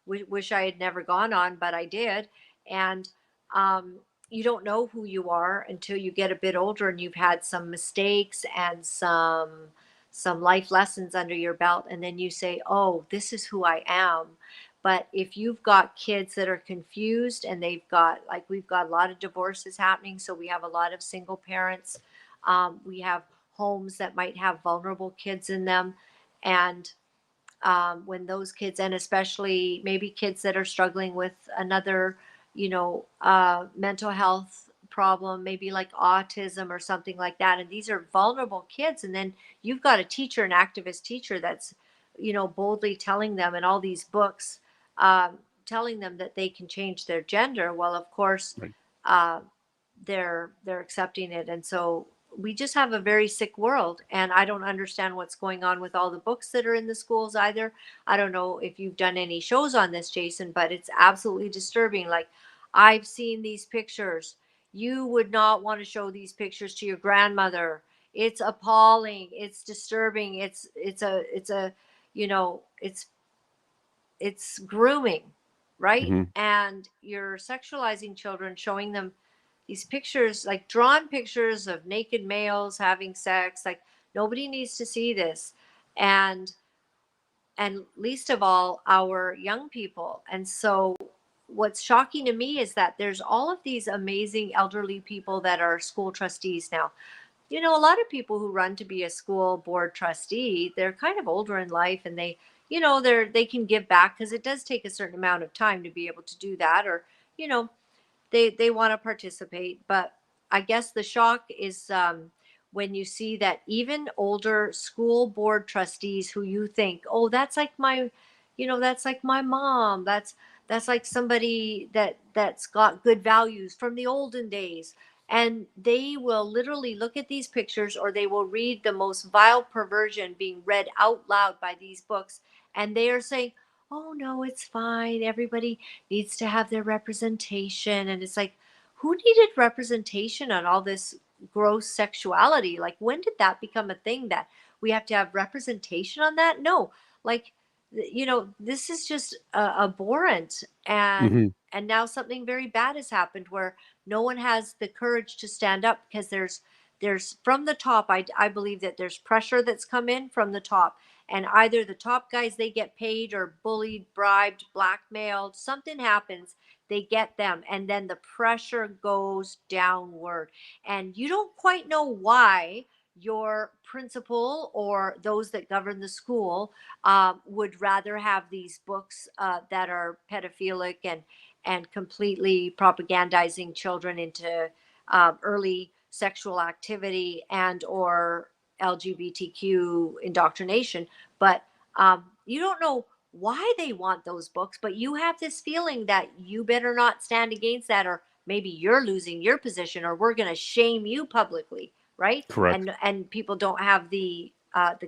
wish I had never gone on, but I did. And um, you don't know who you are until you get a bit older and you've had some mistakes and some life lessons under your belt, and then you say, "Oh, this is who I am." But if you've got kids that are confused and they've got, like, we've got a lot of divorces happening, so we have a lot of single parents. We have homes that might have vulnerable kids in them. And when those kids, and especially maybe kids that are struggling with another, mental health problem, maybe like autism or something like that. And these are vulnerable kids. And then you've got a teacher, an activist teacher that's, boldly telling them in all these books, telling them that they can change their gender. Well, of course, Right. uh, they're accepting it. And so we just have a very sick world, and I don't understand what's going on with all the books that are in the schools either. I don't know if you've done any shows on this, Jason, but it's absolutely disturbing. Like, I've seen these pictures. You would not want to show these pictures to your grandmother. It's appalling, it's disturbing, it's a it's grooming, right? Hmm. And you're sexualizing children, showing them these pictures, like drawn pictures of naked males having sex. Like, nobody needs to see this. And least of all, our young people. And so what's shocking to me is that there's all of these amazing elderly people that are school trustees now. A lot of people who run to be a school board trustee, they're kind of older in life, and they can give back, because it does take a certain amount of time to be able to do that. Or, you know, they want to participate. But I guess the shock is, when you see that even older school board trustees, who you think, oh, that's like my mom, that's like somebody that's got good values from the olden days. And they will literally look at these pictures, or they will read the most vile perversion being read out loud by these books, and they are saying, oh no, it's fine, everybody needs to have their representation. And it's like, who needed representation on all this gross sexuality? Like, when did that become a thing that we have to have representation on that? No. Like, this is just abhorrent. and Hmm. and now something very bad has happened, where no one has the courage to stand up, because there's from the top, I believe that there's pressure that's come in from the top. And either the top guys, they get paid or bullied, bribed, blackmailed, something happens, they get them, and then the pressure goes downward. And you don't quite know why your principal or those that govern the school would rather have these books that are pedophilic and completely propagandizing children into early sexual activity and or LGBTQ indoctrination. But you don't know why they want those books, but you have this feeling that you better not stand against that, or maybe you're losing your position, or we're going to shame you publicly, right? Correct. And people don't have the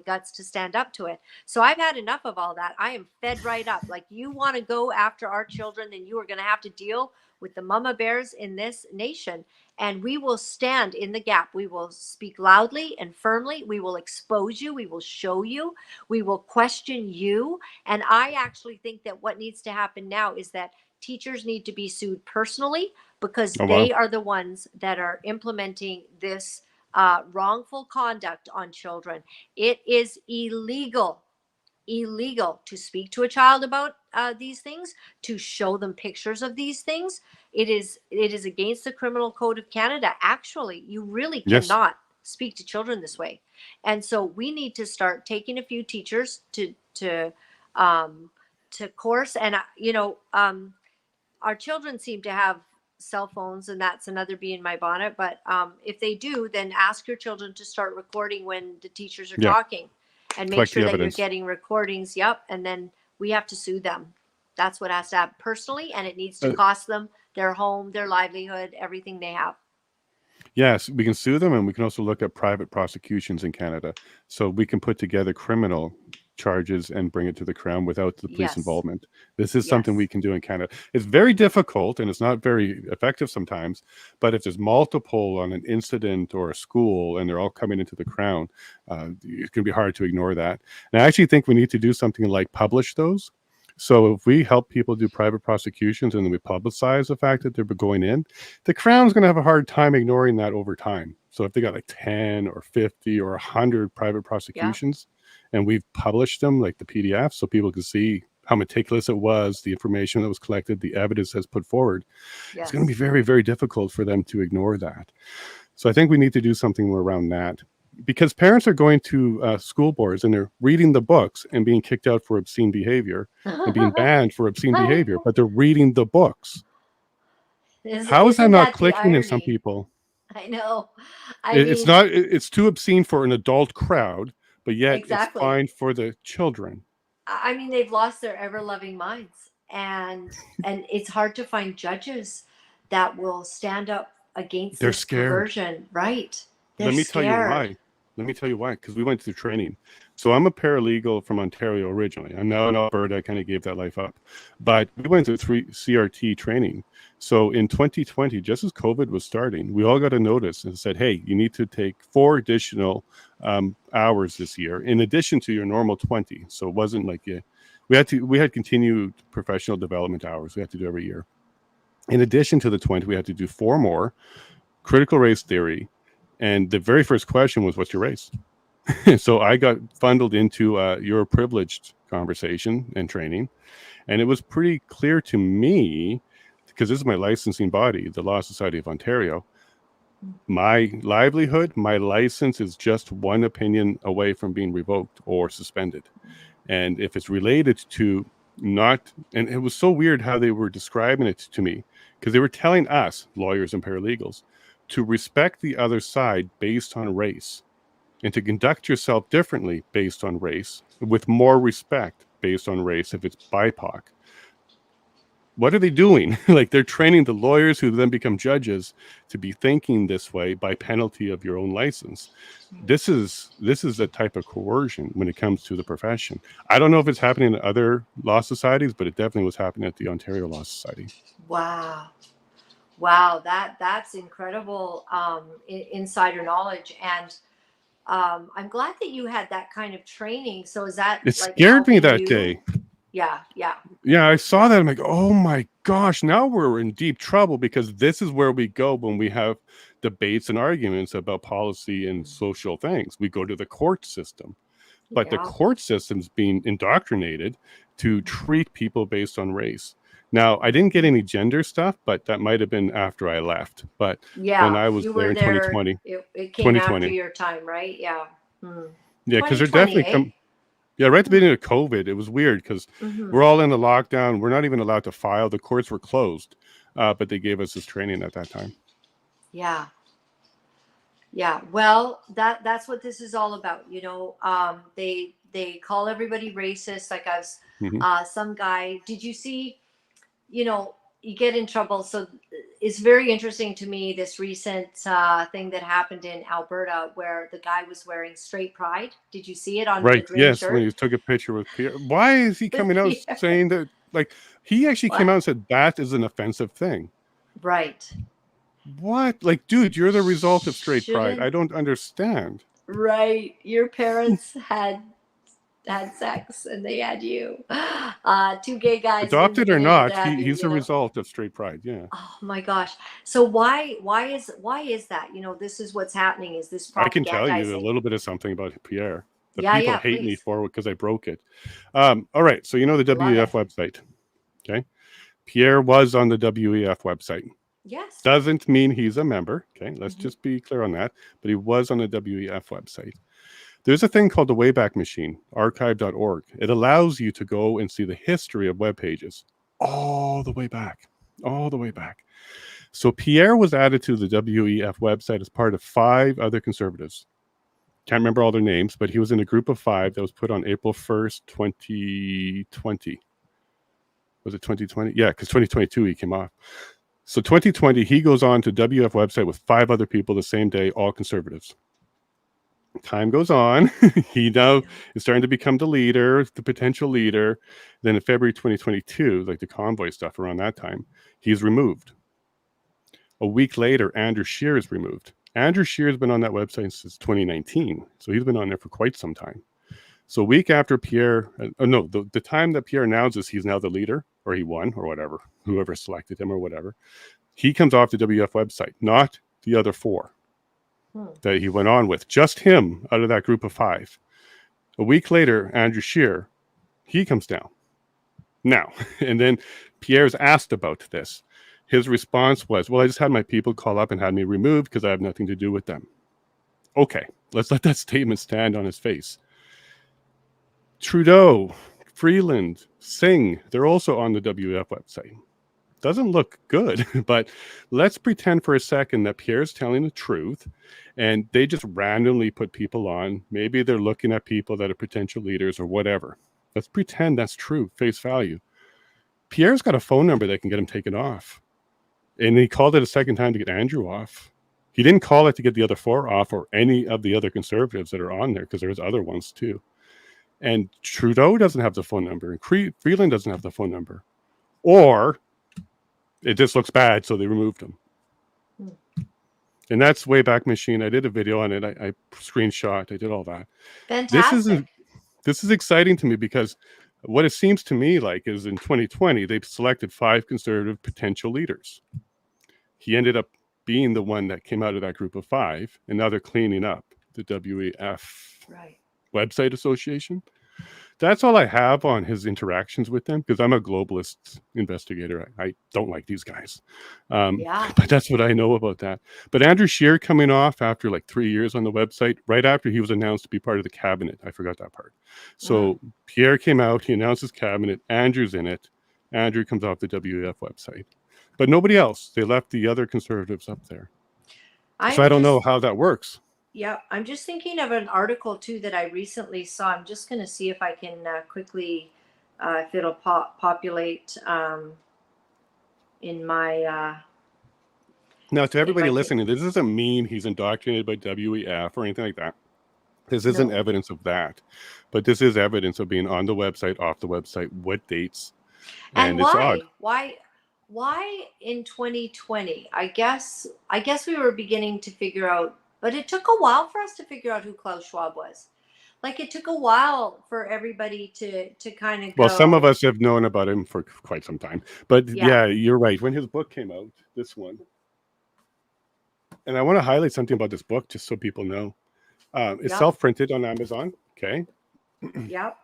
guts to stand up to it. So I've had enough of all that. I am fed right up. Like, you want to go after our children, then you are going to have to deal with the mama bears in this nation. And we will stand in the gap. We will speak loudly and firmly. We will expose you. We will show you. We will question you. And I actually think that what needs to happen now is that teachers need to be sued personally, because Oh wow. they are the ones that are implementing this wrongful conduct on children. It is illegal to speak to a child about these things, to show them pictures of these things. It is against the Criminal Code of Canada. Actually, you really Yes. cannot speak to children this way. And so we need to start taking a few teachers um, to course. And our children seem to have cell phones, and that's another bee in my bonnet. But if they do, then ask your children to start recording when the teachers are Yeah. talking, and make Collect the sure that you're evidence. getting recordings. Yep. And then we have to sue them. That's what has to happen personally, and it needs to cost them their home, their livelihood, everything they have. Yes, we can sue them, and we can also look at private prosecutions in Canada. So we can put together criminal charges and bring it to the Crown without the police Yes. involvement. This is something Yes. we can do in Canada. It's very difficult, and it's not very effective sometimes, but if there's multiple on an incident or a school and they're all coming into the Crown, it can be hard to ignore that. And I actually think we need to do something like publish those. So if we help people do private prosecutions and then we publicize the fact that they're going in, the Crown's going to have a hard time ignoring that over time. So if they got like 10 or 50 or 100 private prosecutions, and we've published them, like the PDF, so people can see how meticulous it was, the information that was collected, the evidence that's put forward, it's going to be very, very difficult for them to ignore that. So I think we need to do something around that. Because parents are going to school boards and they're reading the books and being kicked out for obscene behavior and being banned for obscene behavior, but they're reading the books. How is that not clicking in some people? I know. It's not. It's too obscene for an adult crowd, but yet it's fine for the children. I mean, they've lost their ever-loving minds, and it's hard to find judges that will stand up against this perversion, right? Let me tell you why. Let me tell you why, because we went through training. So I'm a paralegal from Ontario originally. I'm now in Alberta. I kind of gave that life up. But we went through 3 CRT training. So in 2020, just as COVID was starting, we all got a notice and said, hey, you need to take 4 additional hours this year in addition to your normal 20. So it wasn't like we had continued professional development hours we had to do every year. In addition to the 20, we had to do 4 more critical race theory. And the very first question was, what's your race? So I got funneled into your privileged conversation and training. And it was pretty clear to me, because this is my licensing body, the Law Society of Ontario, my livelihood, my license is just one opinion away from being revoked or suspended. And if it's related to not, and it was so weird how they were describing it to me, because they were telling us, lawyers and paralegals, to respect the other side based on race and to conduct yourself differently based on race, with more respect based on race if it's BIPOC. What are they doing? Like, they're training the lawyers who then become judges to be thinking this way by penalty of your own license. This is a type of coercion when it comes to the profession. I don't know if it's happening in other law societies, but it definitely was happening at the Ontario Law Society. Wow, that's incredible insider knowledge, and I'm glad that you had that kind of training. So is that it scared me that day? Yeah. I saw that. I'm like, oh my gosh, now we're in deep trouble, because this is where we go when we have debates and arguments about policy and social things. We go to the court system, but the court system's being indoctrinated to treat people based on race. Now, I didn't get any gender stuff, but that might have been after I left. But when I was there in 2020, it came after your time, right? Yeah. Yeah, because they're definitely right at the beginning of COVID, it was weird because we're all in the lockdown. We're not even allowed to file. The courts were closed, but they gave us this training at that time. Yeah. Well, that's what this is all about. You know, they call everybody racist. Like some guy. Did you see? You know, you get in trouble. So it's very interesting to me, this recent thing that happened in Alberta where the guy was wearing straight pride. Did you see it on the green shirt? When he took a picture with Pierre. Why is he coming out saying that? Like, he actually came out and said that is an offensive thing. Right. What? Like, dude, you're the result of straight pride. I don't understand. Right. Your parents had sex and they had you. 2 gay guys, adopted or not, he's a result of straight pride. Yeah. Oh my gosh. So why is that? You know, this is what's happening. Is this I can tell you a little bit of something about Pierre. People hate me for it because I broke it. All right. So you know the WEF website. Okay. Pierre was on the WEF website. Yes. Doesn't mean he's a member. Okay. Let's just be clear on that. But he was on the WEF website. There's a thing called the Wayback Machine, archive.org. It allows you to go and see the history of web pages all the way back. So Pierre was added to the WEF website as part of 5 other conservatives. Can't remember all their names, but he was in a group of 5 that was put on April 1st, 2020. Was it 2020? Yeah, because 2022 he came off. So 2020, he goes on to WF website with 5 other people the same day, all conservatives. Time goes on. He now is starting to become the leader, the potential leader. Then in February 2022, like the convoy stuff around that time, he's removed. A week later, Andrew Scheer is removed. Andrew Scheer has been on that website since 2019. So he's been on there for quite some time. So a week after Pierre, the time that Pierre announces he's now the leader, or he won, or whatever, whoever selected him or whatever, he comes off the WF website, not the other 4 that he went on with, just him out of that group of 5. A week later, Andrew Scheer, he comes down. Now, and then Pierre's asked about this. His response was, well, I just had my people call up and had me removed because I have nothing to do with them. Okay, let's let that statement stand on his face. Trudeau, Freeland, Singh, they're also on the WF website. Doesn't look good, but let's pretend for a second that Pierre's telling the truth and they just randomly put people on. Maybe they're looking at people that are potential leaders or whatever. Let's pretend that's true, face value. Pierre's got a phone number that can get him taken off. And he called it a second time to get Andrew off. He didn't call it to get the other 4 off or any of the other conservatives that are on there, because there's other ones too. And Trudeau doesn't have the phone number, and Freeland doesn't have the phone number. Or it just looks bad, so they removed him. And that's Wayback Machine. I did a video on it. I screenshot. I did all that. Fantastic. This is exciting to me, because what it seems to me like is in 2020, they've selected 5 conservative potential leaders. He ended up being the one that came out of that group of 5, and now they're cleaning up the WEF website association. That's all I have on his interactions with them, because I'm a globalist investigator. I don't like these guys. But that's what I know about that. But Andrew Scheer coming off after like 3 years on the website, right after he was announced to be part of the cabinet. I forgot that part. So Pierre came out, he announced his cabinet, Andrew's in it. Andrew comes off the WEF website. But nobody else. They left the other conservatives up there. So I don't know how that works. Yeah, I'm just thinking of an article too that I recently saw. I'm just going to see if I can quickly, if it'll populate in my. Now, to everybody listening, this doesn't mean he's indoctrinated by WEF or anything like that. This isn't evidence of that, but this is evidence of being on the website, off the website, what dates, and it's odd. Why in 2020? I guess we were beginning to figure out. But it took a while for us to figure out who Klaus Schwab was. Like, it took a while for everybody to kind of go. Well, some of us have known about him for quite some time. But yeah, you're right. When his book came out, this one. And I want to highlight something about this book just so people know. It's self-printed on Amazon. Okay. Yep.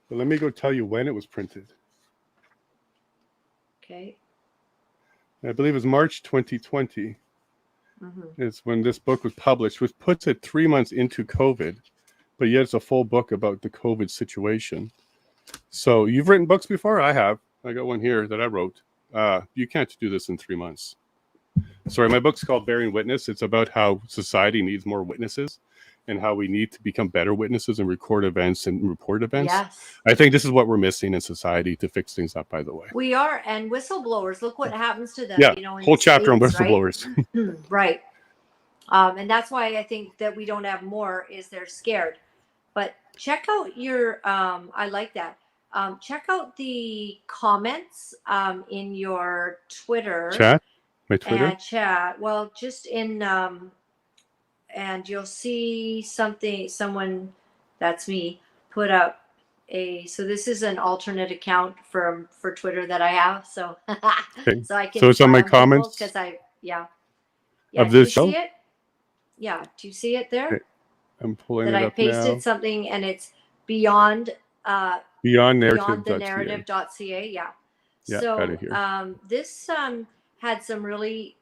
But let me go tell you when it was printed. Okay. I believe it was March 2020. Is when this book was published, which puts it 3 months into COVID, but yet it's a full book about the COVID situation. So you've written books before? I have. I got one here that I wrote. You can't do this in 3 months. Sorry, my book's called Bearing Witness. It's about how society needs more witnesses and how we need to become better witnesses and record events and report events. Yes. I think this is what we're missing in society to fix things up, by the way. We are. And whistleblowers, look what happens to them. Yeah, in whole chapter States, on whistleblowers. Right. And that's why I think that we don't have more, is they're scared. But check out your, I like that. Check out the comments in your Twitter. Chat? My Twitter? Chat. Well, just in, and you'll see someone, that's me, put up so this is an alternate account for Twitter that I have. So, Okay. so I can. So it's on my comments? Because Of this show? Do you see it? Yeah. Do you see it there? Okay. I'm pulling it that up I pasted now. something, and it's beyond Narrative.ca. narrative.ca. Yeah. Yeah, So got it here. this had some really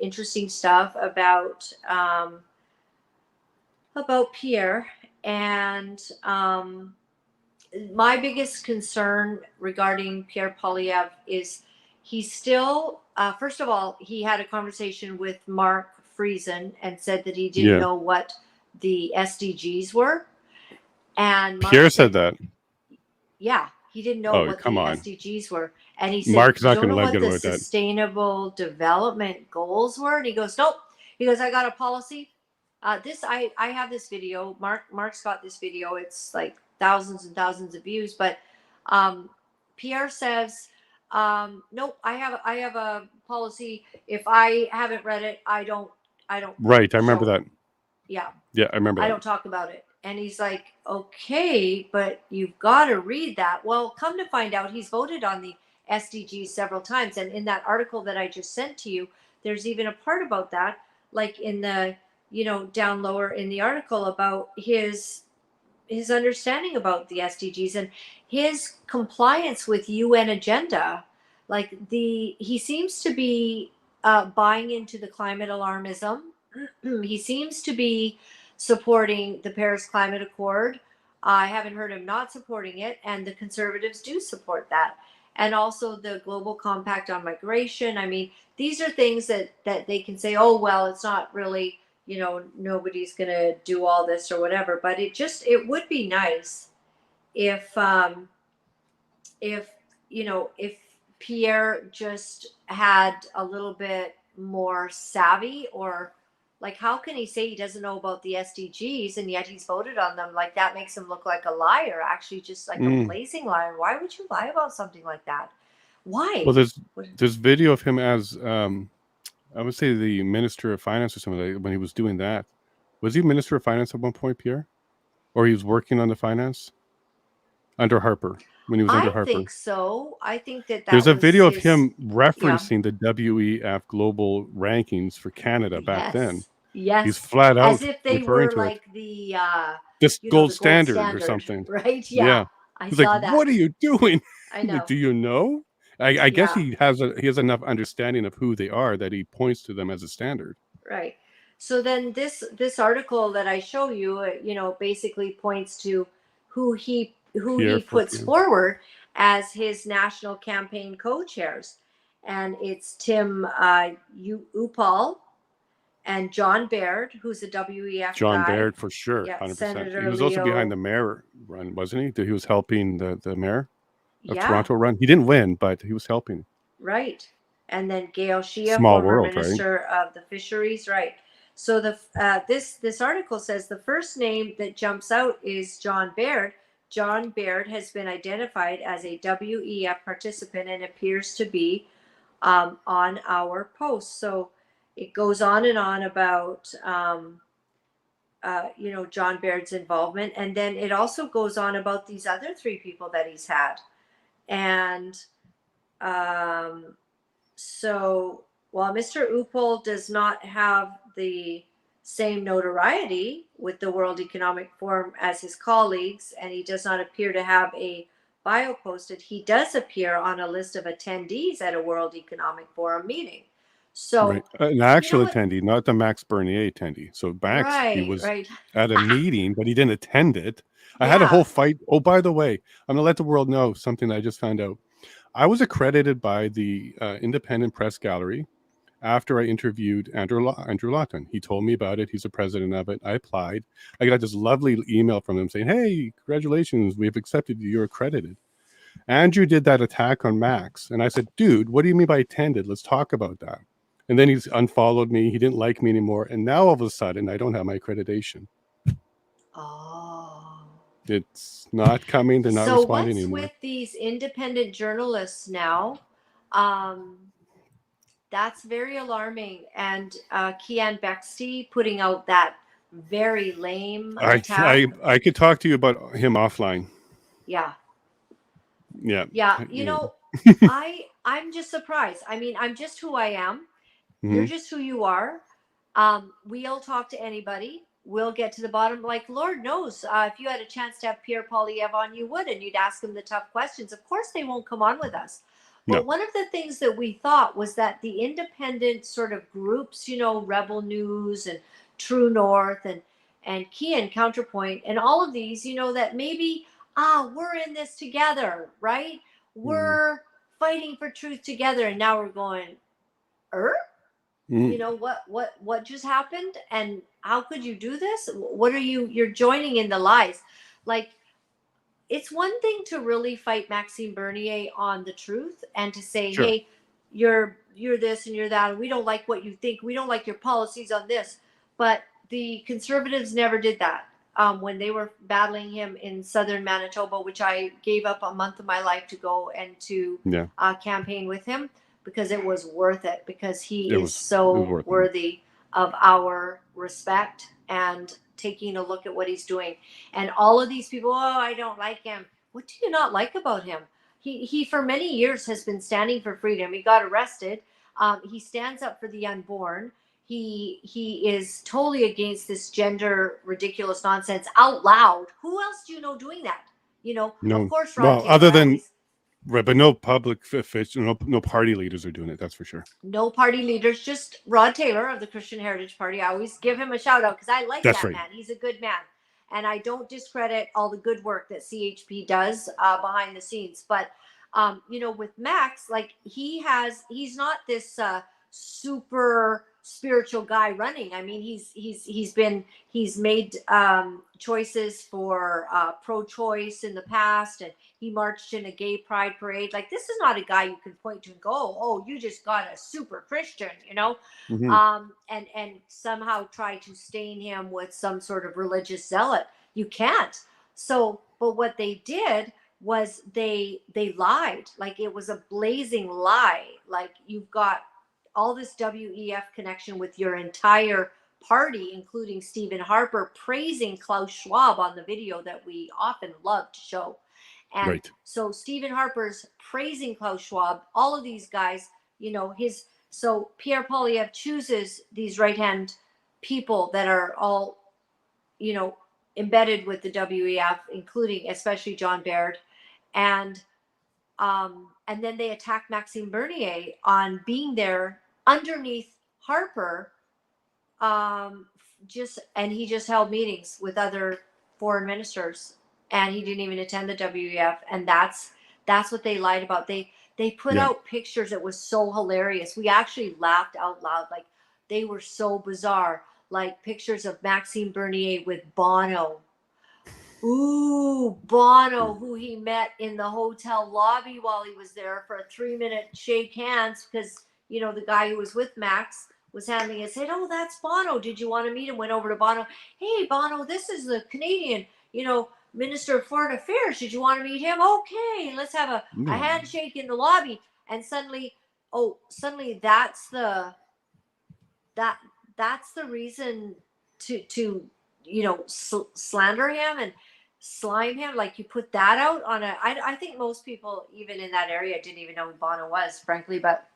interesting stuff about Pierre, and my biggest concern regarding Pierre Poilievre is he's still first of all, he had a conversation with Mark Friesen and said that he didn't Yeah. know what the SDGs were. And Mark Pierre said that. Yeah, he didn't know Oh, what come the on. SDGs were. And he said, Mark's you not don't going to know let what get the away with that. sustainable development goals were? And he goes, nope. He goes, I got a policy. I have this video. Mark's got this video. It's like thousands and thousands of views. But Pierre says, nope, I have a policy. If I haven't read it, I don't Right. I remember show it. that. Yeah. Yeah, I remember I that. don't talk about it. And he's like, okay, but you've got to read that. Well, come to find out, he's voted on the SDGs several times. And in that article that I just sent to you, there's even a part about that, like in the, down lower in the article about his understanding about the SDGs and his compliance with UN agenda. Like he seems to be buying into the climate alarmism. He seems to be supporting the Paris Climate Accord. I haven't heard him not supporting it, and the conservatives do support that. And also the Global Compact on Migration. I mean, these are things that they can say, oh, well, it's not really, nobody's going to do all this or whatever. But it would be nice if if Pierre just had a little bit more savvy, or like, how can he say he doesn't know about the SDGs and yet he's voted on them? Like, that makes him look like a liar, actually, just like a blazing liar. Why would you lie about something like that? Why? Well, there's video of him as I would say the Minister of Finance or something like that, when he was doing that. Was he Minister of Finance at one point, Pierre? Or he was working on the finance? Under Harper. When he was under I Harper. think so. I think that There's a was video of his, him referencing the WEF global rankings for Canada back then. Yes. He's flat out as if they referring were to like it. the This the gold standard or something. right? Yeah. I He's saw like, that. what are you doing? I know. Like, do you know? I guess Yeah. he has enough understanding of who they are that he points to them as a standard. Right. So then this article that I show you, basically points to who he puts forward as his national campaign co-chairs, and it's Tim Upal and John Baird, who's a WEF John guy. Baird, for sure, Yeah, 100%. Senator He was also behind the mayor run, wasn't he? He was helping the mayor of Toronto run. He didn't win, but he was helping. Right. And then Gail Shea, Small former world, Minister of the Fisheries. Right. So this article says the first name that jumps out is John Baird. John Baird has been identified as a WEF participant and appears to be on our post. So it goes on and on about John Baird's involvement, and then it also goes on about these other three people that he's had, and so while Mr. Upal does not have the same notoriety with the World Economic Forum as his colleagues, and he does not appear to have a bio posted, he does appear on a list of attendees at a World Economic Forum meeting. So an actual attendee, not the Max Bernier attendee. So Max, he was at a meeting, but he didn't attend it. I had a whole fight. Oh, by the way, I'm going to let the world know something I just found out. I was accredited by the Independent Press Gallery after I interviewed Andrew Lawton. He told me about it. He's the president of it. I applied. I got this lovely email from him saying, hey, congratulations, we've accepted you. You're accredited. Andrew did that attack on Max. And I said, dude, what do you mean by attended? Let's talk about that. And then he's unfollowed me. He didn't like me anymore. And now all of a sudden, I don't have my accreditation. Oh. It's not coming. They're not responding anymore. So what's with these independent journalists now? That's very alarming. And Kian Bexty putting out that very lame attack. I could talk to you about him offline. Yeah. Yeah. Yeah. I'm just surprised. I mean, I'm just who I am. Mm-hmm. You're just who you are. We'll talk to anybody. We'll get to the bottom. Like, Lord knows, if you had a chance to have Pierre Poilievre on, you would, and you'd ask him the tough questions. Of course, they won't come on with us. But one of the things that we thought was that the independent sort of groups, Rebel News and True North and Kian Counterpoint and all of these, that maybe, we're in this together, right? We're fighting for truth together. And now we're going, You know, what just happened, and how could you do this? What are you're joining in the lies? Like, it's one thing to really fight Maxime Bernier on the truth and to say, Sure. hey, you're this and you're that, and we don't like what you think, we don't like your policies on this. But the Conservatives never did that. When they were battling him in southern Manitoba, which I gave up a month of my life to go and to Yeah. campaign with him, because it was worth it, because he It is was so worth it. worthy of our respect and taking a look at what he's doing. And all of these people, oh, I don't like him. What do you not like about him? He for many years has been standing for freedom. He got arrested. He stands up for the unborn. He is totally against this gender ridiculous nonsense out loud. Who else do you know doing that? You know, No. of course, Rod Well, Taylor. other than right, but no public official, no party leaders are doing it. That's for sure. No party leaders, just Rod Taylor of the Christian Heritage Party. I always give him a shout out because I like That's that right. man. He's a good man. And I don't discredit all the good work that CHP does behind the scenes. But, you know, with Max, like he's not this super spiritual guy running. I mean, he's made choices for pro-choice in the past, and he marched in a gay pride parade. Like, this is not a guy you can point to and go, oh, you just got a super Christian, you know. And somehow try to stain him with some sort of religious zealot. You can't. So, but what they did was they lied. Like, it was a blazing lie. Like, you've got all this WEF connection with your entire party, including Stephen Harper, praising Klaus Schwab on the video that we often love to show. And right. So Stephen Harper's praising Klaus Schwab, all of these guys, you know, so Pierre Poilievre chooses these right-hand people that are all, you know, embedded with the WEF, including especially John Baird. And then they attack Maxime Bernier on being there underneath Harper. He just held meetings with other foreign ministers, and he didn't even attend the WEF. And that's what they lied about. They put out pictures. It was so hilarious. We actually laughed out loud. Like, they were so bizarre. Like, pictures of Maxime Bernier with Bono. Ooh, Bono, who he met in the hotel lobby while he was there for a 3-minute shake hands, because, you know, the guy who was with Max was handling it, said, oh, that's Bono. Did you want to meet him? Went over to Bono. Hey, Bono, this is the Canadian, you know, Minister of Foreign Affairs. Did you want to meet him? Okay, let's have a handshake in the lobby. And suddenly that's the reason to you know, slander him and slime him. Like, you put that out on I think most people even in that area didn't even know who Bono was, frankly. But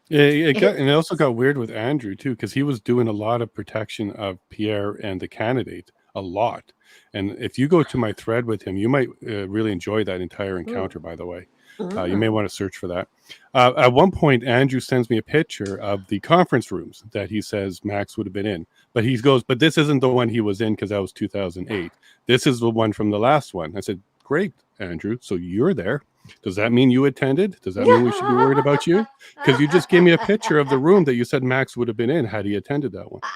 it also got weird with Andrew too, because he was doing a lot of protection of Pierre and the candidate, a lot. And if you go to my thread with him, you might really enjoy that entire encounter. By the way, you may want to search for that. At one point, Andrew sends me a picture of the conference rooms that he says Max would have been in, but he goes, but this isn't the one he was in, because that was 2008. This is the one from the last one. I said, great, Andrew, so you're there. Does that mean you attended? Does that mean we should be worried about you? Because you just gave me a picture of the room that you said Max would have been in had he attended that one. And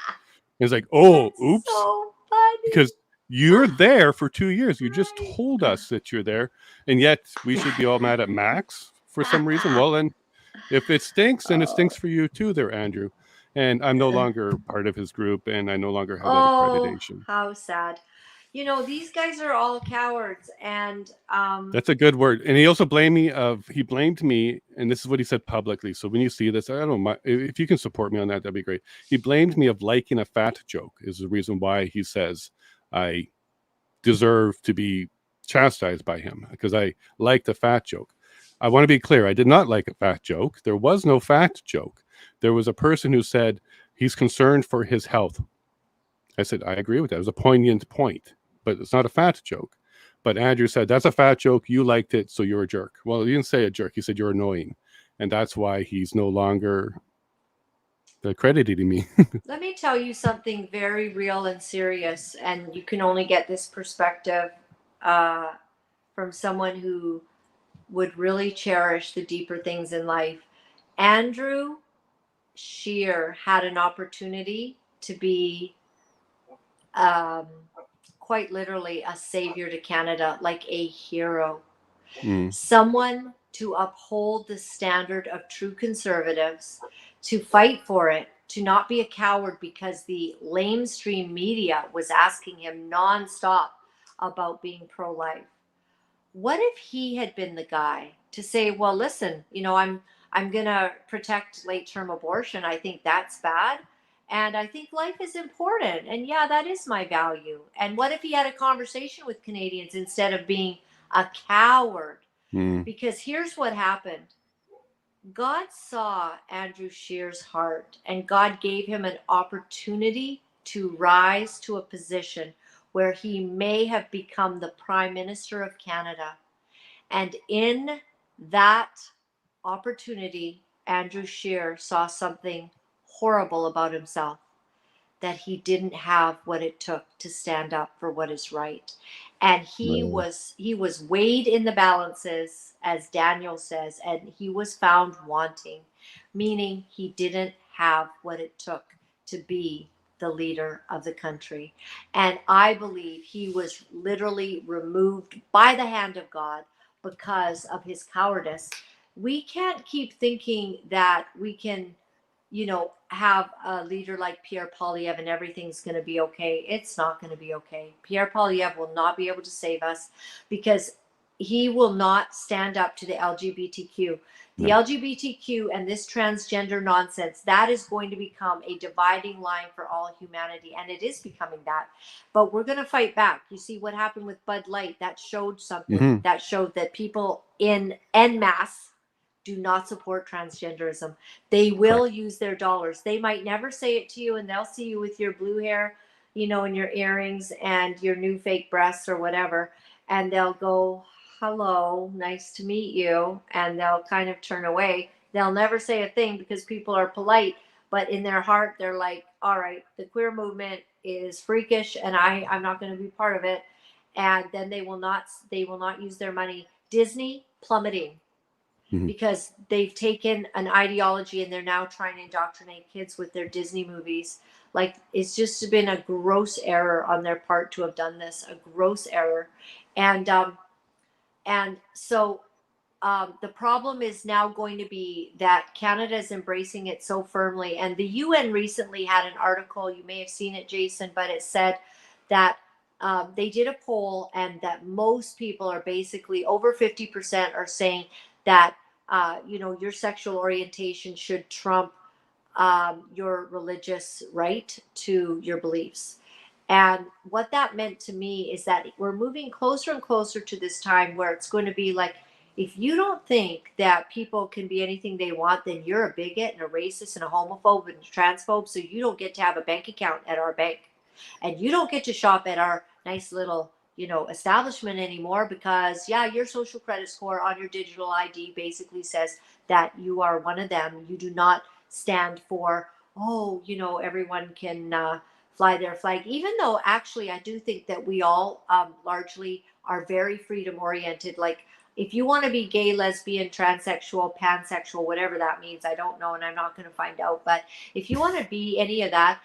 he's like, oh, that's oops. so funny. Because you're there for 2 years. You just told us that you're there. And yet we should be all mad at Max for some reason. Well, then if it stinks, then it stinks for you too there, Andrew. And I'm no longer part of his group, and I no longer have that accreditation. How sad. You know, these guys are all cowards. And That's a good word. And he also blamed me, and this is what he said publicly. So when you see this, I don't mind if you can support me on that, that'd be great. He blamed me of liking a fat joke is the reason why he says I deserve to be chastised by him, because I liked a fat joke. I want to be clear. I did not like a fat joke. There was no fat joke. There was a person who said he's concerned for his health. I said, I agree with that. It was a poignant point, but it's not a fat joke. But Andrew said, that's a fat joke. You liked it, so you're a jerk. Well, he didn't say a jerk. He said, you're annoying. And that's why he's no longer accrediting me. Let me tell you something very real and serious. And you can only get this perspective from someone who would really cherish the deeper things in life. Andrew Scheer had an opportunity to be um, quite literally a savior to Canada, like a hero, someone to uphold the standard of true conservatives, to fight for it, to not be a coward because the lamestream media was asking him nonstop about being pro-life. What if he had been the guy to say, well, listen, I'm going to protect late term abortion. I think that's bad. And I think life is important. And yeah, that is my value. And what if he had a conversation with Canadians instead of being a coward? Because here's what happened. God saw Andrew Scheer's heart, and God gave him an opportunity to rise to a position where he may have become the Prime Minister of Canada. And in that opportunity, Andrew Scheer saw something horrible about himself, that he didn't have what it took to stand up for what is right. And he was weighed in the balances, as Daniel says, and he was found wanting, meaning he didn't have what it took to be the leader of the country. And I believe he was literally removed by the hand of God because of his cowardice. We can't keep thinking that we can have a leader like Pierre Poilievre and everything's going to be okay. It's not going to be okay. Pierre Poilievre will not be able to save us because he will not stand up to the LGBTQ. The LGBTQ and this transgender nonsense, that is going to become a dividing line for all humanity. And it is becoming that. But we're going to fight back. You see what happened with Bud Light. That showed something. That showed that people en masse do not support transgenderism. They will use their dollars. They might never say it to you, and they'll see you with your blue hair, and your earrings and your new fake breasts or whatever. And they'll go, hello, nice to meet you. And they'll kind of turn away. They'll never say a thing because people are polite, but in their heart, they're like, all right, the queer movement is freakish and I'm not going to be part of it. And then they will not use their money. Disney plummeting. Because they've taken an ideology and they're now trying to indoctrinate kids with their Disney movies. Like, it's just been a gross error on their part to have done this, a gross error. And so the problem is now going to be that Canada is embracing it so firmly. And the UN recently had an article, you may have seen it, Jason, but it said that they did a poll and that most people are basically over 50% are saying that your sexual orientation should trump your religious right to your beliefs. And what that meant to me is that we're moving closer and closer to this time where it's going to be like, if you don't think that people can be anything they want, then you're a bigot and a racist and a homophobe and a transphobe. So you don't get to have a bank account at our bank. And you don't get to shop at our nice little establishment anymore because your social credit score on your digital ID basically says that you are one of them. You do not stand for, everyone can fly their flag, even though actually I do think that we all largely are very freedom oriented. Like, if you want to be gay, lesbian, transsexual, pansexual, whatever that means, I don't know, and I'm not going to find out. But if you want to be any of that,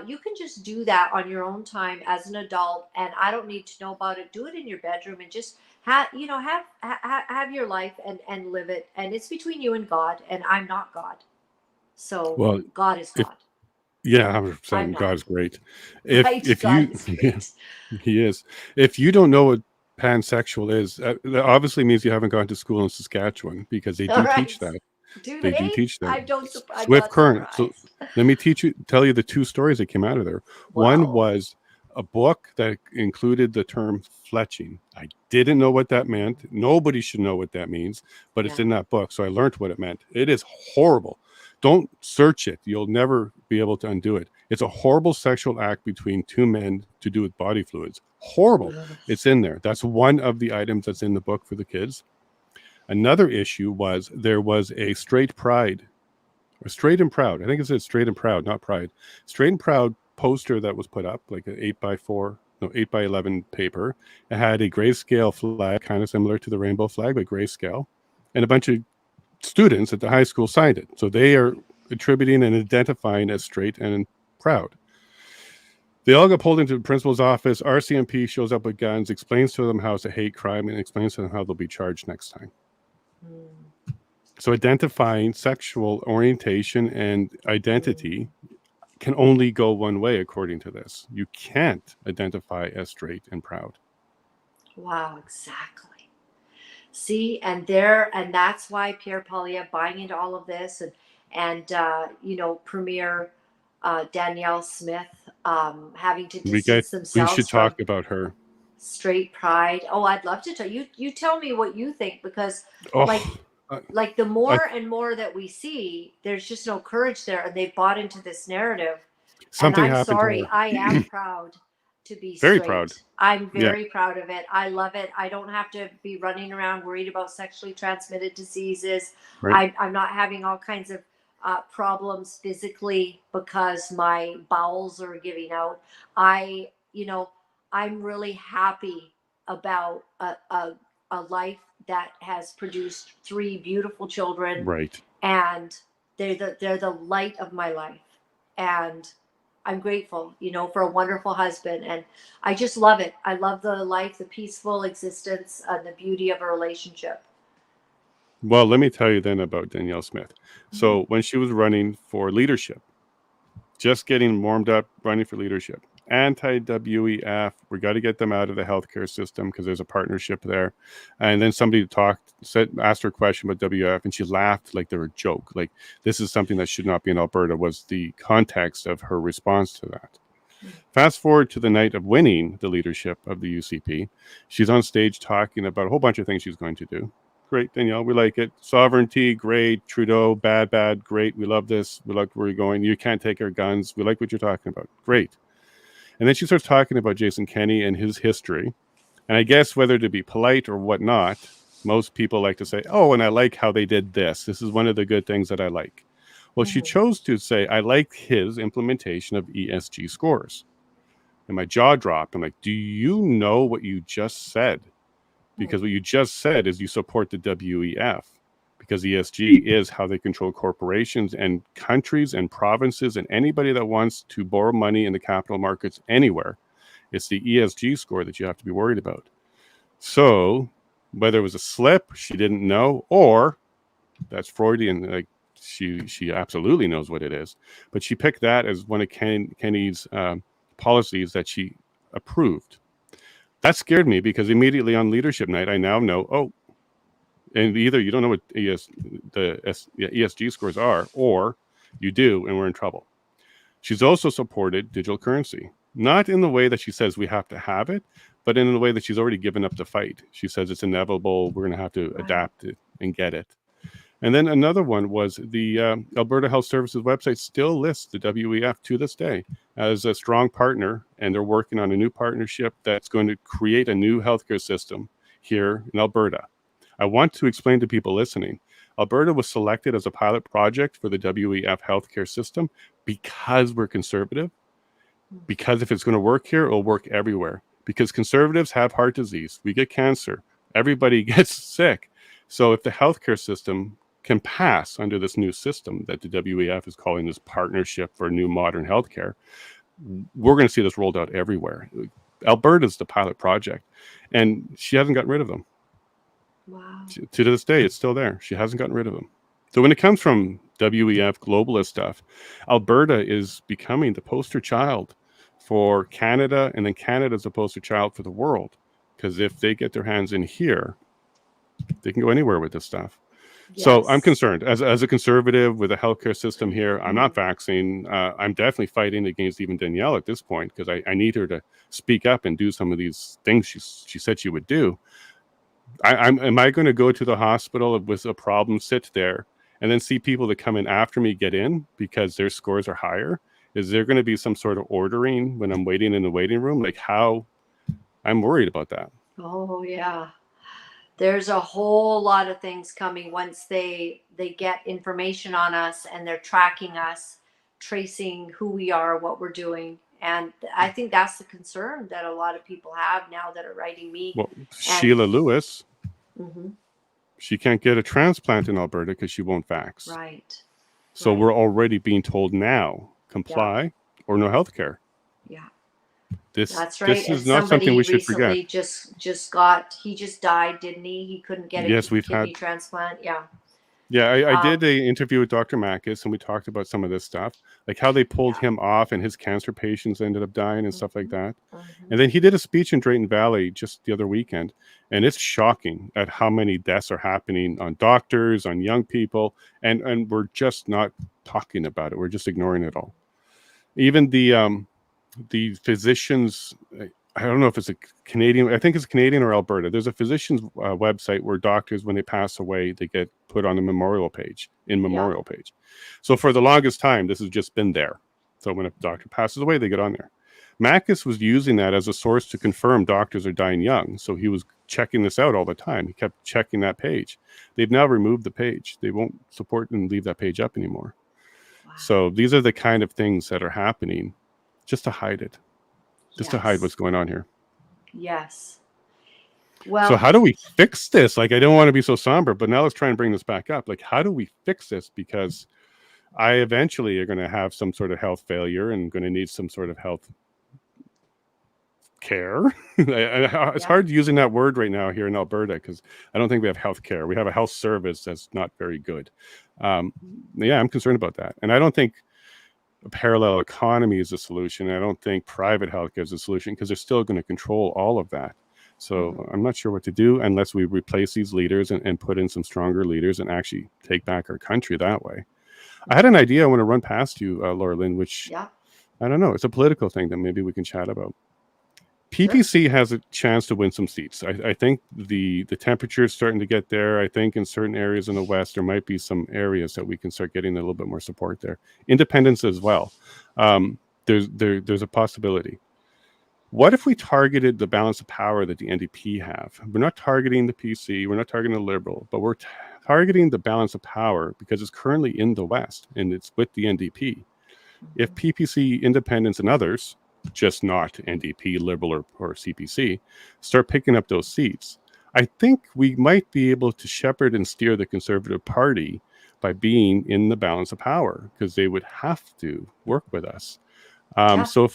you can just do that on your own time as an adult, and I don't need to know about it. Do it in your bedroom and just have your life and live it. And it's between you and God, and I'm not God. So God is God. 100%. God's great. If God you, is great. he is. If you don't know what pansexual is, that obviously means you haven't gone to school in Saskatchewan because they do teach that. They do teach that. I'm Swift not Current. So surprised. let me tell you the two stories that came out of there. Wow. One was a book that included the term fletching. I didn't know what that meant. Nobody should know what that means, but it's in that book. So I learned what it meant. It is horrible. Don't search it. You'll never be able to undo it. It's a horrible sexual act between two men to do with body fluids. Horrible. It's in there. That's one of the items that's in the book for the kids. Another issue was there was a straight pride, or straight and proud. I think it said straight and proud, not pride. Straight and proud poster that was put up, like an 8x11 paper. It had a grayscale flag, kind of similar to the rainbow flag, but grayscale. And a bunch of students at the high school signed it. So they are attributing and identifying as straight and proud. They all get pulled into the principal's office. RCMP shows up with guns, explains to them how it's a hate crime, and explains to them how they'll be charged next time. So identifying sexual orientation and identity can only go one way, according to this. You can't identify as straight and proud. Wow, exactly. See, and that's why Pierre Poilievre buying into all of this, and Premier Danielle Smith having to distance We themselves should from talk about her. straight pride. Oh, I'd love to tell you. You tell me what you think, because like the more and more that we see, there's just no courage there, and they've bought into this narrative. Something and I'm happened sorry, to her. I am proud to be Very straight. proud. I'm very proud of it. I love it. I don't have to be running around worried about sexually transmitted diseases. Right. I'm not having all kinds of problems physically because my bowels are giving out. I'm really happy about a life that has produced 3 beautiful children. Right. And they're the light of my life. And I'm grateful, for a wonderful husband. And I just love it. I love the life, the peaceful existence, and the beauty of a relationship. Well, let me tell you then about Danielle Smith. So when she was running for leadership, just getting warmed up, running for leadership, anti-WEF, we got to get them out of the healthcare system because there's a partnership there. And then somebody asked her a question about WEF, and she laughed like they were a joke. Like, this is something that should not be in Alberta, was the context of her response to that. Fast forward to the night of winning the leadership of the UCP. She's on stage talking about a whole bunch of things she's going to do. Great, Danielle, we like it. Sovereignty, great. Trudeau, bad, great. We love this. We like where you're going. You can't take our guns. We like what you're talking about. Great. And then she starts talking about Jason Kenney and his history. And I guess whether to be polite or whatnot, most people like to say, oh, and I like how they did this. This is one of the good things that I like. Well, she chose to say, I like his implementation of ESG scores. And my jaw dropped. I'm like, do you know what you just said? Because what you just said is you support the WEF, because ESG is how they control corporations and countries and provinces and anybody that wants to borrow money in the capital markets anywhere. It's the ESG score that you have to be worried about. So whether it was a slip, she didn't know, or that's Freudian, like she absolutely knows what it is. But she picked that as one of Kenney's policies that she approved. That scared me, because immediately on leadership night, I now know, and either you don't know what ESG scores are, or you do, and we're in trouble. She's also supported digital currency, not in the way that she says we have to have it, but in the way that she's already given up the fight. She says it's inevitable. We're going to have to adapt it and get it. And then another one was the Alberta Health Services website still lists the WEF to this day as a strong partner, and they're working on a new partnership that's going to create a new healthcare system here in Alberta. I want to explain to people listening, Alberta was selected as a pilot project for the WEF healthcare system because we're conservative, because if it's going to work here, it'll work everywhere. Because conservatives have heart disease, we get cancer, everybody gets sick. So if the healthcare system can pass under this new system that the WEF is calling this partnership for new modern healthcare, we're going to see this rolled out everywhere. Alberta's the pilot project, and she hasn't gotten rid of them. Wow. To this day, it's still there. She hasn't gotten rid of them. So when it comes from WEF globalist stuff, Alberta is becoming the poster child for Canada, and then Canada's the poster child for the world. Because if they get their hands in here, they can go anywhere with this stuff. Yes. So I'm concerned as a conservative with a healthcare system here. I'm not vaccinating. I'm definitely fighting against even Danielle at this point, because I need her to speak up and do some of these things she said she would do. Am I going to go to the hospital with a problem, sit there, and then see people that come in after me get in because their scores are higher? Is there going to be some sort of ordering when I'm waiting in the waiting room? Like, how? I'm worried about that. Oh, yeah. There's a whole lot of things coming once they get information on us, and they're tracking us, tracing who we are, what we're doing. And I think that's the concern that a lot of people have now that are writing me. Well, Sheila Lewis, Mm-hmm. she can't get a transplant in Alberta because she won't vax. Right. So we're already being told now, comply or no health care. Yeah. This That's right. And is not something somebody we should forget. recently he just died, didn't he? He couldn't get a Yes, we've kidney had. transplant. Yeah. Yeah, I did Um, a interview with Dr. Makis, and we talked about some of this stuff, like how they pulled yeah. him off, and his cancer patients ended up dying and stuff like that. Mhm. And then he did a speech in Drayton Valley just the other weekend, and it's shocking at how many deaths are happening on doctors, on young people, and we're just not talking about it. We're just ignoring it all. Even the physicians, I don't know if it's a Canadian, I think it's Canadian or Alberta. There's a physician's website where doctors, when they pass away, they get put on a memorial page, So for the longest time, this has just been there. So when a doctor passes away, they get on there. Makis was using that as a source to confirm doctors are dying young. So he was checking this out all the time. He kept checking that page. They've now removed the page. They won't support and leave that page up anymore. Wow. So these are the kind of things that are happening just to hide it. Just to hide what's going on here. Yes. Well, so how do we fix this? Like, I don't want to be so somber, but now let's try and bring this back up. Like, how do we fix this? Because I eventually are going to have some sort of health failure and going to need some sort of health care. It's hard using that word right now here in Alberta because I don't think we have health care. We have a health service that's not very good. Yeah, I'm concerned about that. And I don't think a parallel economy is a solution. I don't think private healthcare is a solution because they're still going to control all of that. So I'm not sure what to do unless we replace these leaders and put in some stronger leaders and actually take back our country that way. I had an idea I want to run past you, Laura-Lynn, which I don't know. It's a political thing that maybe we can chat about. PPC has a chance to win some seats. I think the temperature is starting to get there. I think in certain areas in the West, there might be some areas that we can start getting a little bit more support there. Independents as well. There's a possibility. What if we targeted the balance of power that the NDP have? We're not targeting the PC, we're not targeting the Liberal, but we're targeting the balance of power because it's currently in the West and it's with the NDP. If PPC, independents, and others, just not NDP, Liberal, or CPC, start picking up those seats, I think we might be able to shepherd and steer the Conservative Party by being in the balance of power because they would have to work with us. So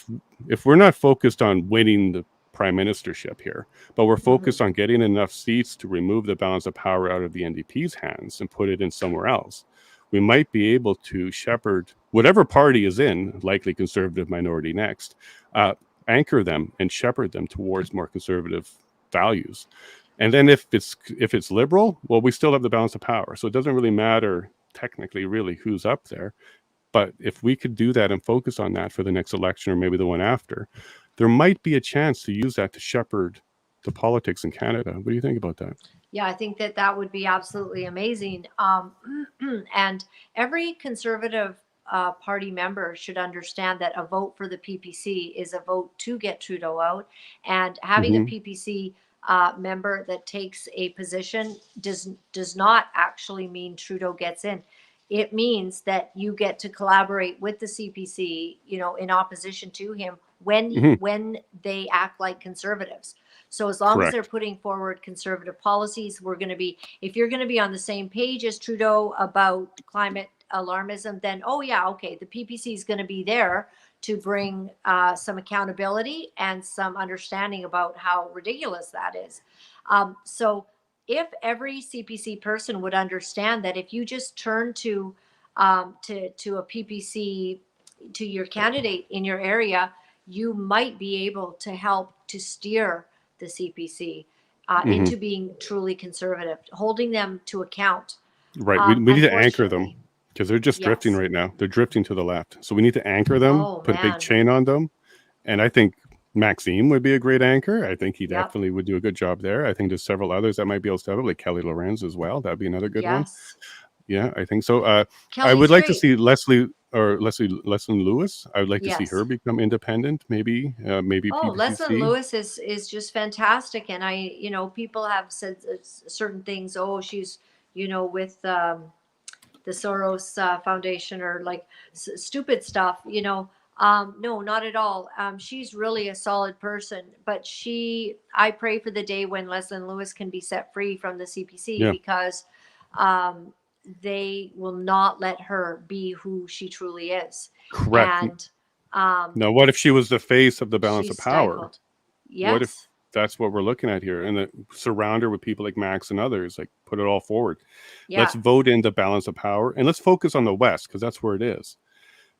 if we're not focused on winning the prime ministership here, but we're focused on getting enough seats to remove the balance of power out of the NDP's hands and put it in somewhere else, we might be able to shepherd whatever party is in, likely Conservative minority next, anchor them and shepherd them towards more conservative values. And then if it's Liberal, well, we still have the balance of power. So it doesn't really matter technically really who's up there. But if we could do that and focus on that for the next election or maybe the one after, there might be a chance to use that to shepherd the politics in Canada. What do you think about that? Yeah, I think that would be absolutely amazing. And every Conservative Party member should understand that a vote for the PPC is a vote to get Trudeau out. And having a PPC member that takes a position does not actually mean Trudeau gets in. It means that you get to collaborate with the CPC, in opposition to him when they act like Conservatives. So as long as they're putting forward conservative policies, if you're going to be on the same page as Trudeau about climate alarmism, then, the PPC is going to be there to bring some accountability and some understanding about how ridiculous that is. So if every CPC person would understand that if you just turn to a PPC, to your candidate in your area, you might be able to help to steer the CPC into being truly conservative, holding them to account. Right. We need to anchor them because they're just drifting right now. They're drifting to the left. So we need to anchor them, put a big chain on them. And I think Maxime would be a great anchor. I think he definitely would do a good job there. I think there's several others that might be able to step up, like Kelly Lorenz as well. That'd be another good one. Yeah, I think so. I would like to see Leslyn Lewis. I would like to see her become independent, maybe PPC. Leslyn Lewis is just fantastic. And people have said certain things. Oh, she's, with the Soros Foundation or like stupid stuff, no, not at all. She's really a solid person, but I pray for the day when Leslyn Lewis can be set free from the CPC because they will not let her be who she truly is. Correct. And Now, what if she was the face of the balance she's of power? stifled. What if Yes. that's what we're looking at here? And surround her with people like Max and others, like put it all forward. Yeah. Let's vote in the balance of power, and let's focus on the West, because that's where it is.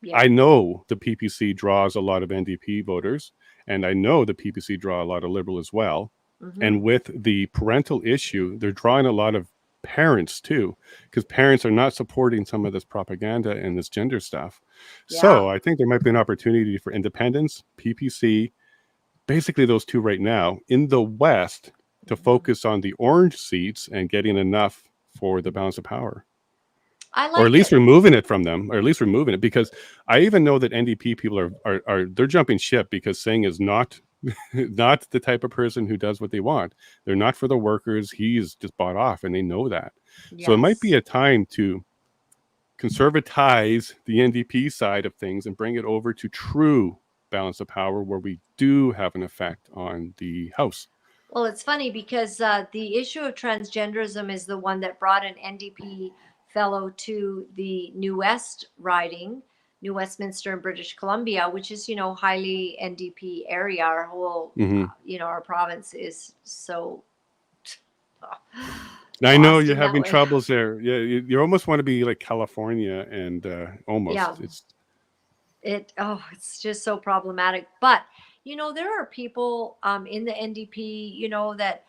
Yeah. I know the PPC draws a lot of NDP voters, and I know the PPC draw a lot of Liberal as well. Mhm. And with the parental issue, they're drawing a lot of parents too, because parents are not supporting some of this propaganda and this gender stuff. Yeah. So I think there might be an opportunity for independents, PPC, basically those two right now in the West, to focus on the orange seats and getting enough for the balance of power. I like Or at least it. removing it from them, or at least removing it, because I even know that NDP people are they're jumping ship, because Singh is not not the type of person who does what they want. They're not for the workers. He's just bought off, and they know that. Yes. So it might be a time to conservatize the NDP side of things and bring it over to true balance of power, where we do have an effect on the House. Well, it's funny because the issue of transgenderism is the one that brought an NDP fellow to the New West riding, New Westminster in British Columbia, which is, highly NDP area. Our whole, our province is so. I know lost you're in that having way. troubles there. Yeah, you almost want to be like California, and almost Yeah. it's It's just so problematic. But there are people in the NDP, that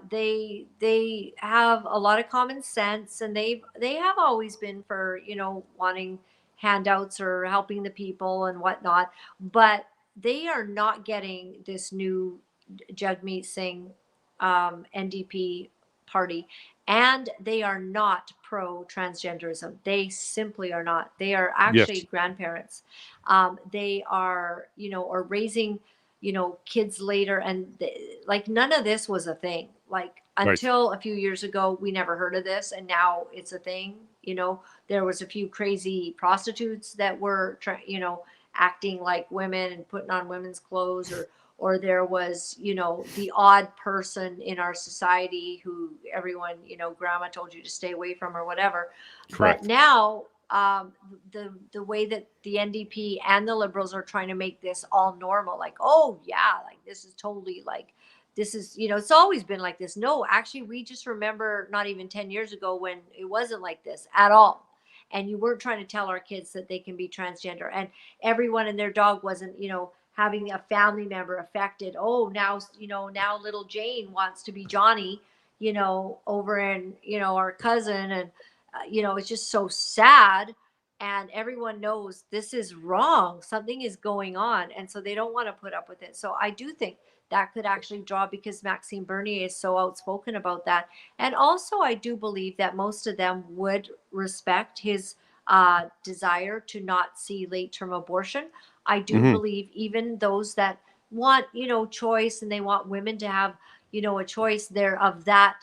they have a lot of common sense, and they have always been for wanting handouts or helping the people and whatnot. But they are not getting this new Jagmeet Singh NDP party, and they are not pro transgenderism. They simply are not. They are actually yes, grandparents. They are, or raising, kids later, and like none of this was a thing. Like right, until a few years ago, we never heard of this, and now it's a thing. There was a few crazy prostitutes that were, acting like women and putting on women's clothes, or there was, the odd person in our society who everyone, grandma told you to stay away from or whatever. correct. But now, the way that the NDP and the Liberals are trying to make this all normal, like, oh yeah, like this is totally like, this is, it's always been like this. No, actually, we just remember not even 10 years ago when it wasn't like this at all. And you weren't trying to tell our kids that they can be transgender, and everyone and their dog wasn't, having a family member affected. Oh, now little Jane wants to be Johnny, over in, our cousin. And, it's just so sad. And everyone knows this is wrong. Something is going on. And so they don't want to put up with it. So I do think that could actually draw, because Maxime Bernier is so outspoken about that. And also, I do believe that most of them would respect his desire to not see late term abortion. I do Mm-hmm. believe even those that want, choice, and they want women to have, a choice there of that,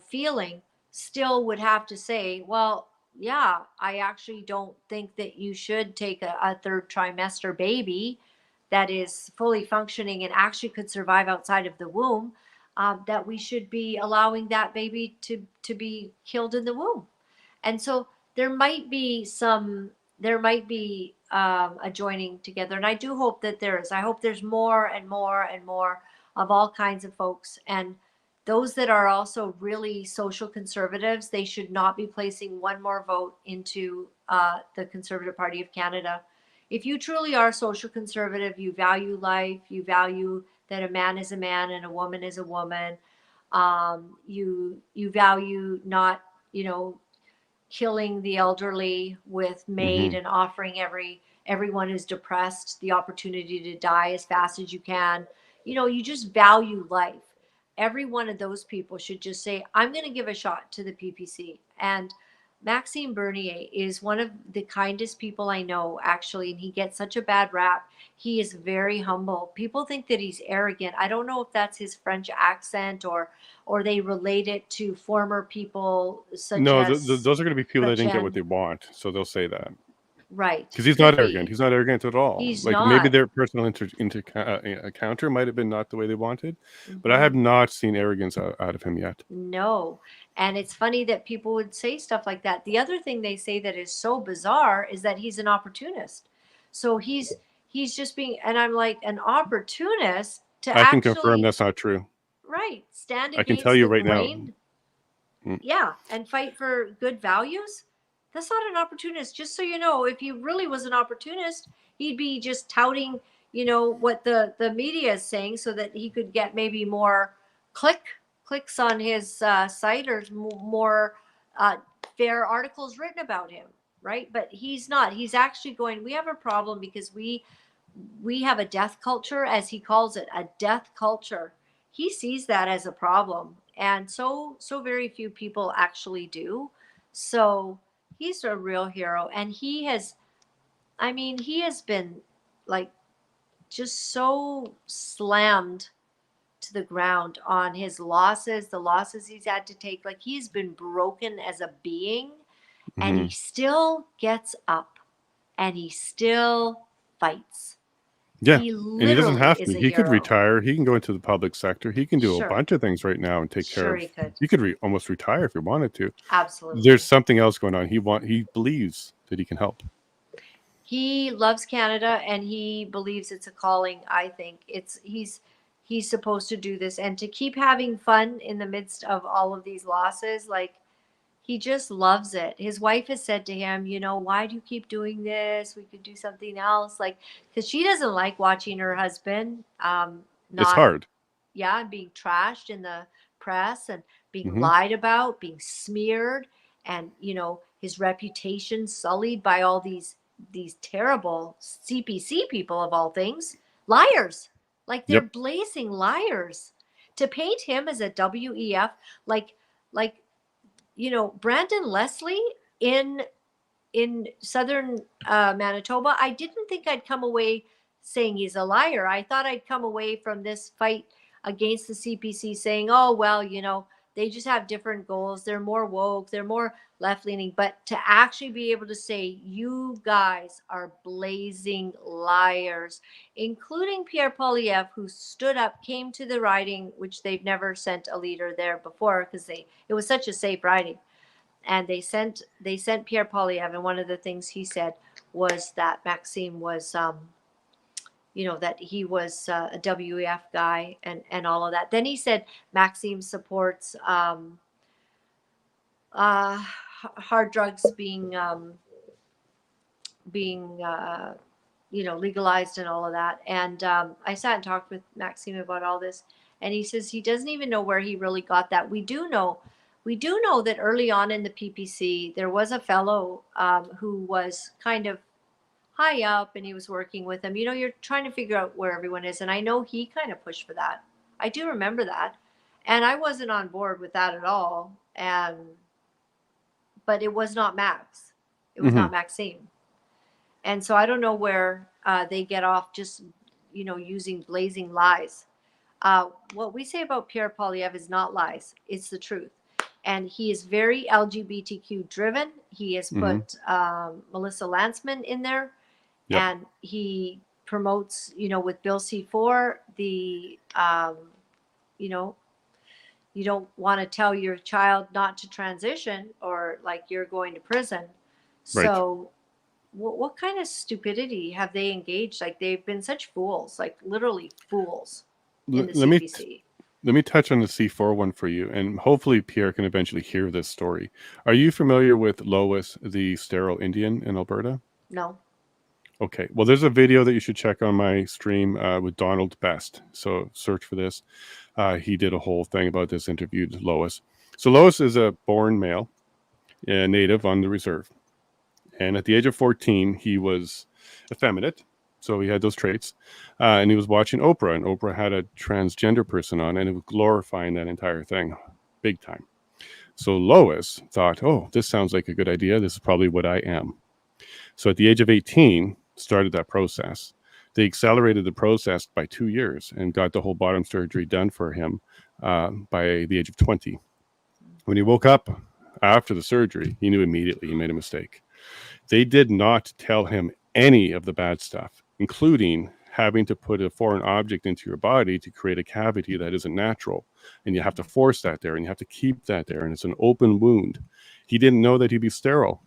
feeling, still would have to say, well, yeah, I actually don't think that you should take a third trimester baby that is fully functioning and actually could survive outside of the womb, that we should be allowing that baby to be killed in the womb. And so there might be a joining together, and I do hope that there is. I hope there's more and more and more of all kinds of folks, and those that are also really social conservatives. They should not be placing one more vote into the Conservative Party of Canada. If you truly are social conservative, you value life, you value that a man is a man and a woman is a woman. You value not, killing the elderly with MAID, Mm-hmm. and offering everyone who's depressed the opportunity to die as fast as you can. You just value life. Every one of those people should just say, I'm going to give a shot to the PPC. And Maxime Bernier is one of the kindest people I know, actually, and he gets such a bad rap. He is very humble. People think that he's arrogant. I don't know if that's his French accent, or they relate it to former people such No, as those are going to be people that didn't get what Gretchen. they want, so they'll say that. Right. Because he's Could not be. arrogant. He's not arrogant at all. He's Like maybe not. their personal encounter might have been not the way they wanted, but I Mhm. have not seen arrogance out of him yet. No. And it's funny that people would say stuff like that. The other thing they say that is so bizarre is that he's an opportunist. So he's just being, and I'm like, an opportunist to I can confirm actually, that's not true. right, stand I can tell against you the right now. grain. Mm. Yeah, and fight for good values. That's not an opportunist. Just so you know, if he really was an opportunist, he'd be just touting, what the media is saying, so that he could get maybe more clicks on his site, or more fair articles written about him, right? But he's not. He's actually going, we have a problem because we have a death culture, as he calls it, a death culture. He sees that as a problem, and so very few people actually do. So he's a real hero, and he has been, like, just so slammed to the ground on his losses, the losses he's had to take. Like, he's been broken as a being, and he Mhm. still gets up, and he still fights. Yeah, He and he doesn't literally have is to. a He could hero. retire. He can go into the public sector. He can do a Sure. bunch of things right now and take care Sure, of. he could. He could almost retire if he wanted to. Absolutely. There's something else going on. He believes that he can help. He loves Canada, and he believes it's a calling. I think he's supposed to do this, and to keep having fun in the midst of all of these losses. Like, he just loves it. His wife has said to him, why do you keep doing this? We could do something else. Like, because she doesn't like watching her husband It's not, hard. yeah, being trashed in the press, and being Hmm. lied about, being smeared, and his reputation sullied by all these terrible CPC people, of all things, liars. Like, they're Yep. blazing liars. To paint him as a WEF, like Brandon Leslie in southern Manitoba, I didn't think I'd come away saying he's a liar. I thought I'd come away from this fight against the CPC saying, oh, well, they just have different goals. They're more woke, they're more left leaning. But to actually be able to say, you guys are blazing liars, including Pierre Poilievre, who stood up, came to the riding, which they've never sent a leader there before, because it was such a safe riding. And they sent Pierre Poilievre, and one of the things he said was that Maxime was, that he was a WEF guy, and all of that. Then he said Maxime supports hard drugs being legalized, and all of that. And I sat and talked with Maxime about all this, and he says he doesn't even know where he really got that. We do know that early on in the PPC, there was a fellow who was kind of high up, and he was working with him. You're trying to figure out where everyone is, and I know he kind of pushed for that. I do remember that, and I wasn't on board with that at all. But it was not Max. It was Hmm. not Maxime. And so I don't know where they get off just, using blazing lies. What we say about Pierre Poilievre is not lies. It's the truth. And he is very LGBTQ driven. He has Hmm. put Melissa Lantsman in there. Yep. And he promotes, with Bill C4, the, you don't want to tell your child not to transition, or like you're going to prison. Right. So what kind of stupidity have they engaged? Like, they've been such fools, like literally fools in the Let me CPC. let me touch on the C4 one for you, and hopefully Pierre can eventually hear this story. Are you familiar with Lois, the sterile Indian in Alberta? No. Okay. Well, there's a video that you should check on my stream with Donald Best. So search for this. He did a whole thing about this, interviewed Lois. So Lois is a born male, a native on the reserve. And at the age of 14, he was effeminate. So he had those traits. And he was watching Oprah, and Oprah had a transgender person on, and it was glorifying that entire thing big time. So Lois thought, oh, this sounds like a good idea. This is probably what I am. So at the age of 18, started that process. They accelerated the process by 2 years and got the whole bottom surgery done for him by the age of 20. When he woke up after the surgery, he knew immediately he made a mistake. They did not tell him any of the bad stuff, including having to put a foreign object into your body to create a cavity that isn't natural. And you have to force that there, and you have to keep that there, and it's an open wound. He didn't know that he'd be sterile.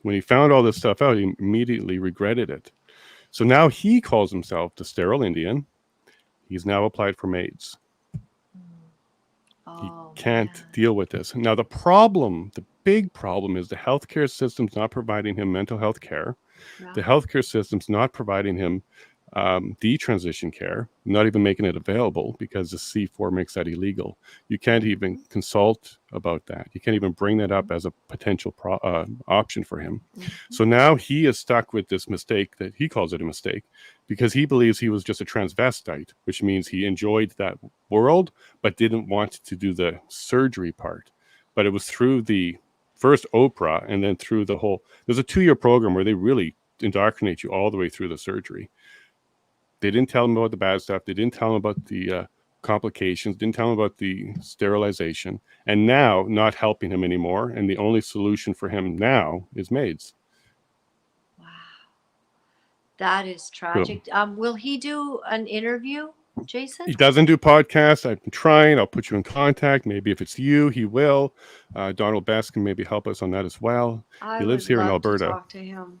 When he found all this stuff out, he immediately regretted it. So now he calls himself the sterile Indian. He's now applied for maids. He can't deal with this. Now, the big problem is the healthcare system's not providing him mental health care. Yeah. The healthcare system's not providing him detransition care, not even making it available because the C4 makes that illegal. You can't even consult about that. You can't even bring that up as a potential option for him. So now he is stuck with this mistake that he calls it a mistake because he believes he was just a transvestite, which means he enjoyed that world but didn't want to do the surgery part. But it was through the first Oprah and then through the whole, there's a 2-year program where they really indoctrinate you all the way through the surgery. They didn't tell him about the bad stuff. They didn't tell him about the complications, didn't tell him about the sterilization, and now not helping him anymore. And the only solution for him now is maids. Wow. That is tragic. Will he do an interview, Jason? He doesn't do podcasts. I've been trying. I'll put you in contact. Maybe if it's you, he will. Donald Best can maybe help us on that as well. He lives here in Alberta. To talk to him.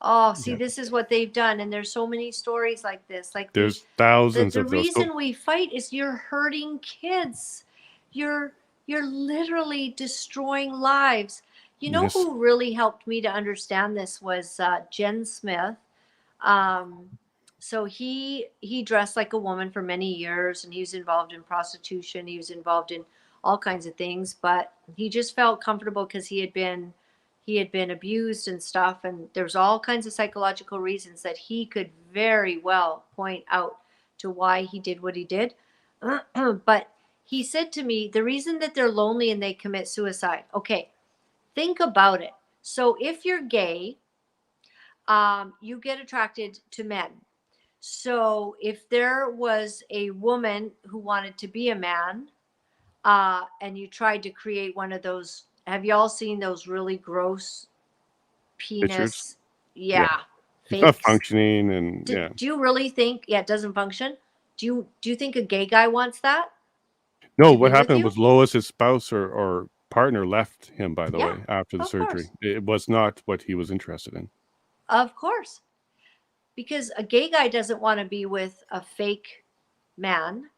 Oh, see, this is what they've done, and there's so many stories like this. Like there's thousands of those. The reason we fight is you're hurting kids. You're literally destroying lives. You know who really helped me to understand this was Jen Smith. So he dressed like a woman for many years, and he was involved in prostitution. He was involved in all kinds of things, but he just felt comfortable because he had been abused and stuff, and there's all kinds of psychological reasons that he could very well point out to why he did what he did. But he said to me, the reason that they're lonely and they commit suicide. Okay, think about it. So if you're gay, you get attracted to men. So if there was a woman who wanted to be a man, and you tried to create one of those, have you all seen those really gross penis? Pictures? Yeah. It's not functioning, and Do you really think it doesn't function? Do you think a gay guy wants that? No, what happened was Lois's spouse or partner left him, by the way, after the surgery. Course. It was not what he was interested in. Of course. Because a gay guy doesn't want to be with a fake man.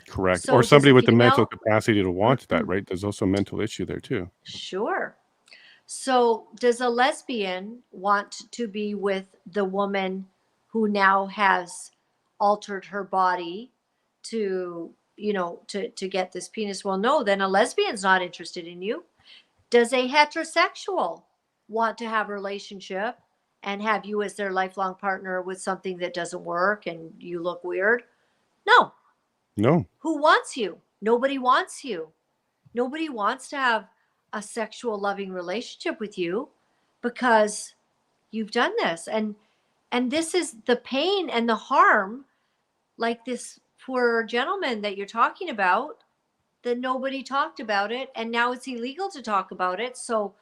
Correct. So or somebody with the mental capacity to want that, right? There's also a mental issue there too. Sure. So does a lesbian want to be with the woman who now has altered her body to get this penis? Well, no, then a lesbian's not interested in you. Does a heterosexual want to have a relationship and have you as their lifelong partner with something that doesn't work and you look weird? No. No. Who wants you? Nobody wants you. Nobody wants to have a sexual loving relationship with you because you've done this. And this is the pain and the harm, like this poor gentleman that you're talking about, that nobody talked about it. And now it's illegal to talk about it. So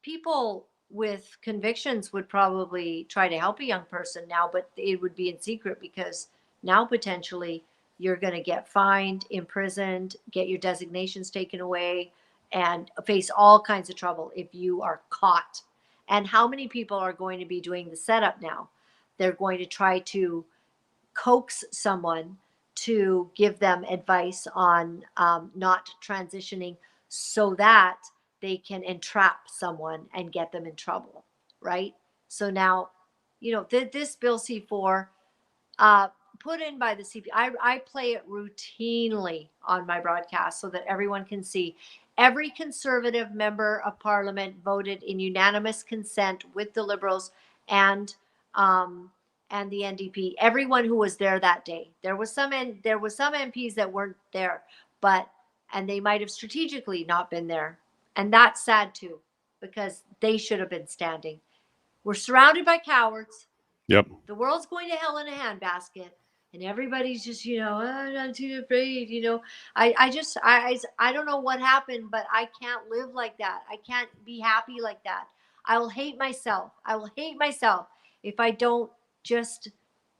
people with convictions would probably try to help a young person now, but it would be in secret because now potentially you're going to get fined, imprisoned, get your designations taken away, and face all kinds of trouble if you are caught. And how many people are going to be doing the setup now? They're going to try to coax someone to give them advice on not transitioning so that they can entrap someone and get them in trouble, right? So now, this Bill C4, put in by the CP. I play it routinely on my broadcast so that everyone can see. Every Conservative member of Parliament voted in unanimous consent with the Liberals and the NDP. Everyone who was there that day. There was some MPs that weren't there, and they might have strategically not been there, and that's sad too because they should have been standing. We're surrounded by cowards. Yep. The world's going to hell in a handbasket. and everybody's just, "Oh, I'm too afraid," I don't know what happened, but I can't live like that. I can't be happy like that. I will hate myself. I will hate myself if I don't just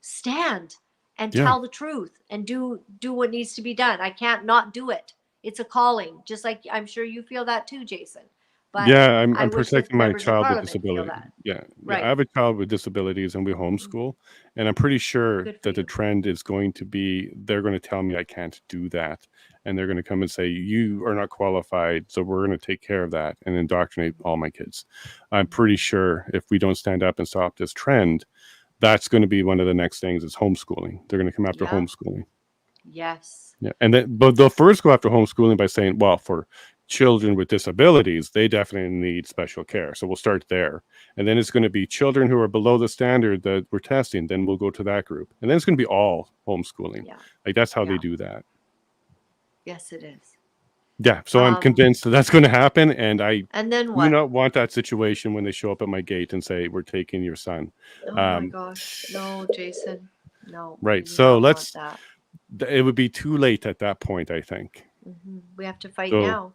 stand and Yeah. tell the truth and do what needs to be done. I can't not do it. It's a calling, just like I'm sure you feel that too, Jason. But Yeah, I I'm wish that protecting my members of child with parliament feel disability. that. Yeah, yeah, I Right. have a child with disabilities, and we homeschool, and I'm pretty sure Good for that the you. trend is going to be they're going to tell me I can't do that, and they're going to come and say you are not qualified, so we're going to take care of that and indoctrinate all my kids. I'm pretty sure if we don't stand up and stop this trend, that's going to be one of the next things is homeschooling. They're going to come after Yeah. homeschooling. Yes. Yeah, and then but they'll first go after homeschooling by saying, well, for children with disabilities, they definitely need special care. So we'll start there. And then it's going to be children who are below the standard that we're testing. Then we'll go to that group. And then it's going to be all homeschooling. Yeah. Like that's how they Yeah. do that. Yes, it is. Yeah. So I'm convinced that that's going to happen. And I And then do what? not want that situation when they show up at my gate and say, we're taking your son. Oh my gosh. No, Jason. No, we Right. do So not want that. it would be too late at that point, I think. We have to fight So now.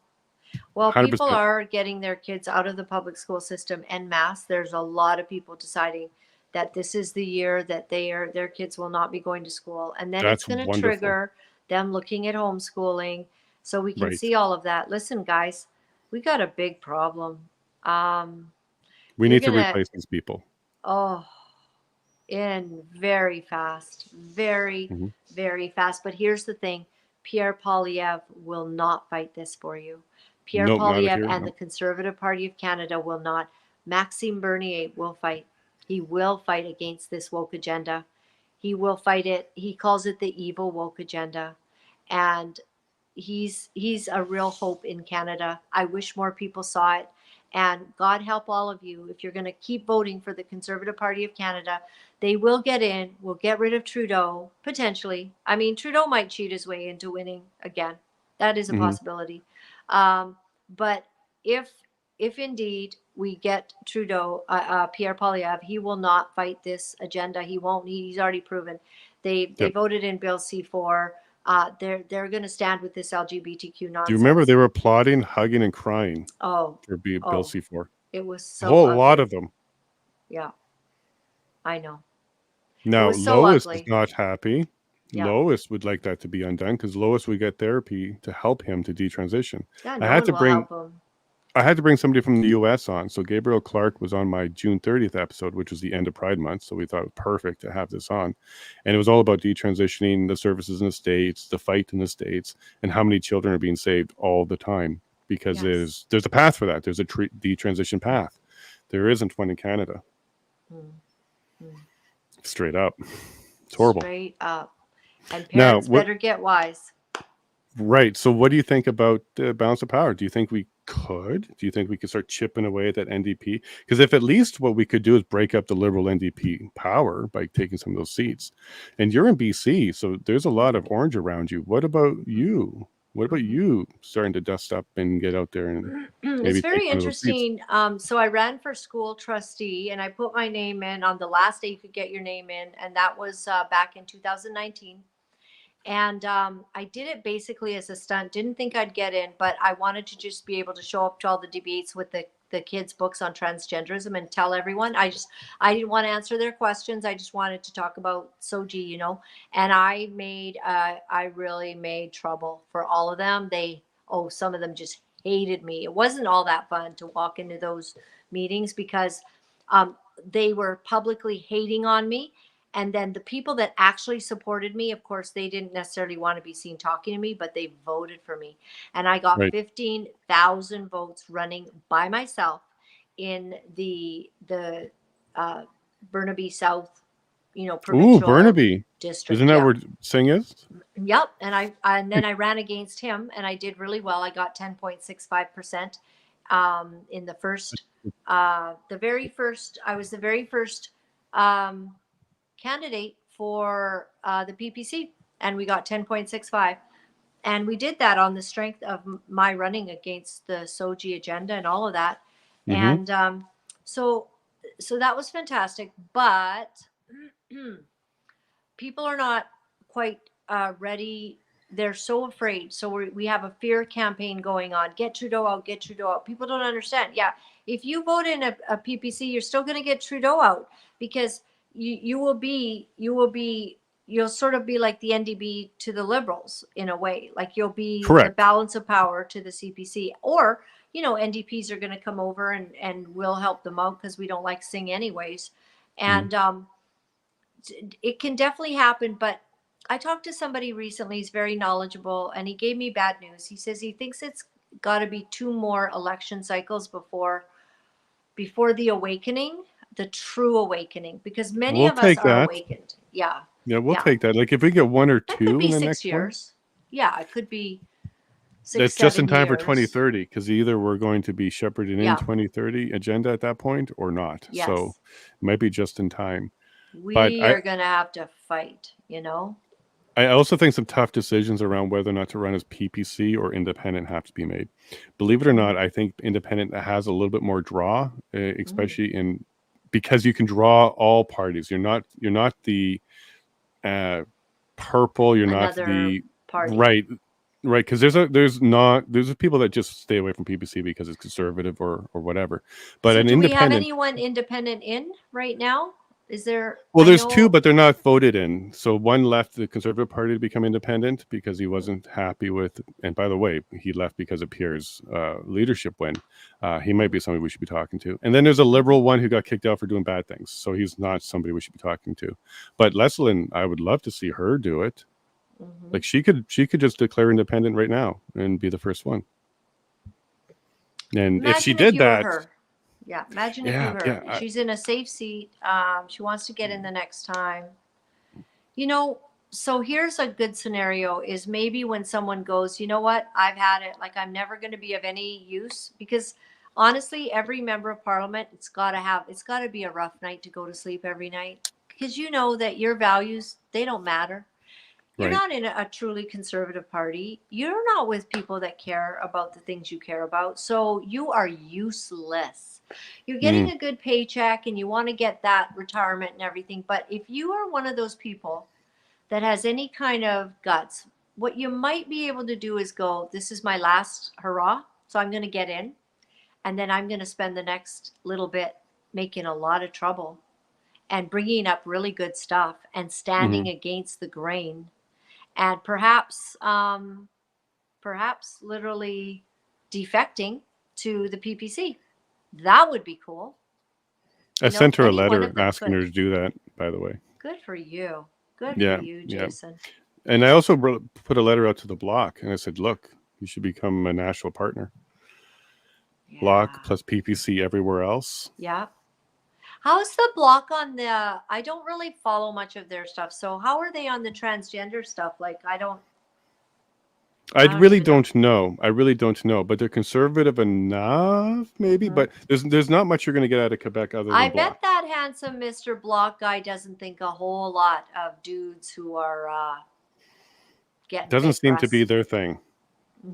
Well, 100%. people are getting their kids out of the public school system en masse. There's a lot of people deciding that this is the year that their kids will not be going to school, and then it's That's going to wonderful. trigger them looking at homeschooling. So we can Right. see all of that. Listen, guys, we got a big problem. We You're need to gonna replace these people. in very fast, very, Mhm. very fast. But here's the thing: Pierre Poilievre will not fight this for you. Pierre Nope, not Poilievre here. and the Nope. Conservative Party of Canada will not. Maxime Bernier will fight. He will fight against this woke agenda. He will fight it. He calls it the evil woke agenda. And he's a real hope in Canada. I wish more people saw it. And God help all of you if you're going to keep voting for the Conservative Party of Canada. They will get in. We'll get rid of Trudeau potentially. I mean, Trudeau might cheat his way into winning again. That is a Mhm. possibility. But if indeed we get Trudeau, Pierre Poilievre, he will not fight this agenda. He won't. He's already proven. They Yep. voted in Bill C4. They're going to stand with this LGBTQ nonsense. Do you remember they were applauding, hugging, and crying Oh, for Bill C4? it was A so whole ugly. lot of them. Yeah, I know. Now, was so Lois is ugly. not happy. Yeah. Lois would like that to be undone because Lois would get therapy to help him to detransition. Yeah, I no had one to will bring help him. I had to bring somebody from the US on. So Gabriel Clark was on my June 30th episode, which was the end of Pride Month. So we thought it was perfect to have this on. And it was all about detransitioning, the services in the States, the fight in the States, and how many children are being saved all the time. Because Yes. there's a path for that. There's a detransition path. There isn't one in Canada. Straight up. It's horrible. Straight up. And Now, parents better get wise. right. So what do you think about balance of power? Do you think we could? Do you think we could start chipping away at that NDP? Because if at least what we could do is break up the Liberal NDP power by taking some of those seats. And you're in BC, so there's a lot of orange around you. What about you? What about you starting to dust up and get out there and maybe It's take very one of those seats? interesting. So I ran for school trustee, and I put my name in on the last day you could get your name in, and that was back in 2019. And I did it basically as a stunt. Didn't think I'd get in, but I wanted to just be able to show up to all the debates with the kids' books on transgenderism and tell everyone. I didn't want to answer their questions. I just wanted to talk about SOGI, And I really made trouble for all of them. Some of them just hated me. It wasn't all that fun to walk into those meetings because they were publicly hating on me. And then the people that actually supported me, of course, they didn't necessarily want to be seen talking to me, but they voted for me. And I got Right. 15,000 votes running by myself in the Burnaby South, provincial Burnaby. district. Isn't that where Singh is? Yep. And then I ran against him and I did really well. I got 10.65% in the first, I was the very first candidate for the PPC, and we got 10.65. And we did that on the strength of my running against the SOGI agenda and all of that. Mm-hmm. And so that was fantastic. But people are not quite ready. They're so afraid. So we have a fear campaign going on. Get Trudeau out, get Trudeau out. People don't understand. Yeah, if you vote in a PPC, you're still going to get Trudeau out, because you'll sort of be like the NDP to the Liberals in a way. Like you'll be the Correct. balance of power to the CPC. Or, NDPs are going to come over and we'll help them out because we don't like Singh anyways. And it can definitely happen. But I talked to somebody recently, he's very knowledgeable, and he gave me bad news. He says he thinks it's got to be 2 more election cycles before the awakening, the true awakening, because many We'll of us take are that. awakened. Yeah. Yeah, we'll Yeah. take that. Like if we get 1 or That could 2 be in the 6 next one, years. Yeah, it could be 6, that's just in 7 time for years. 2030, because either we're going to be shepherded in Yeah. 2030 agenda at that point or not. Yes. So it might be just in time. We are going to have to fight, I also think some tough decisions around whether or not to run as PPC or independent have to be made. Believe it or not, I think independent has a little bit more draw, especially because you can draw all parties. You're not the purple. You're not the party. Right. Because there's people that just stay away from PPC because it's conservative or whatever. But so an do we have independent. anyone independent in right now? Is there? Well, there's 2, but they're not voted in. So one left the Conservative Party to become independent because he wasn't happy with, and by the way, he left because of Pierre's leadership win. He might be somebody we should be talking to. And then there's a Liberal one who got kicked out for doing bad things. So he's not somebody we should be talking to. But Laura-Lynn, I would love to see her do it. Like she could just declare independent right now and be the first one. And if she did that. Yeah, imagine if you were her. She's in a safe seat. She wants to get in the next time. So here's a good scenario is maybe when someone goes, you know what, I've had it. Like, I'm never going to be of any use, because honestly, every member of parliament, it's got to be a rough night to go to sleep every night, because you know that your values, they don't matter. You're not in a truly conservative party. You're not with people that care about the things you care about. So you are useless. You're getting a good paycheck and you want to get that retirement and everything. But if you are one of those people that has any kind of guts, what you might be able to do is go, this is my last hurrah. So I'm going to get in. And then I'm going to spend the next little bit making a lot of trouble and bringing up really good stuff and standing against the grain. And perhaps literally defecting to the PPC. That would be cool. I sent her a letter asking her to do that, by the way. Good for you. Good for you, Jason. Yeah. And I also put a letter out to the Bloc, and I said, look, you should become a national partner. Yeah. Bloc plus PPC everywhere else. Yeah. How's the Bloc on the, I don't really follow much of their stuff. So how are they on the transgender stuff? Like, I really don't know. I really don't know. But they're conservative enough, maybe. But there's not much you're going to get out of Quebec other than I Bloc. bet that handsome Mr. Bloc guy doesn't think a whole lot of dudes who are getting doesn't seem breasts. to be their thing.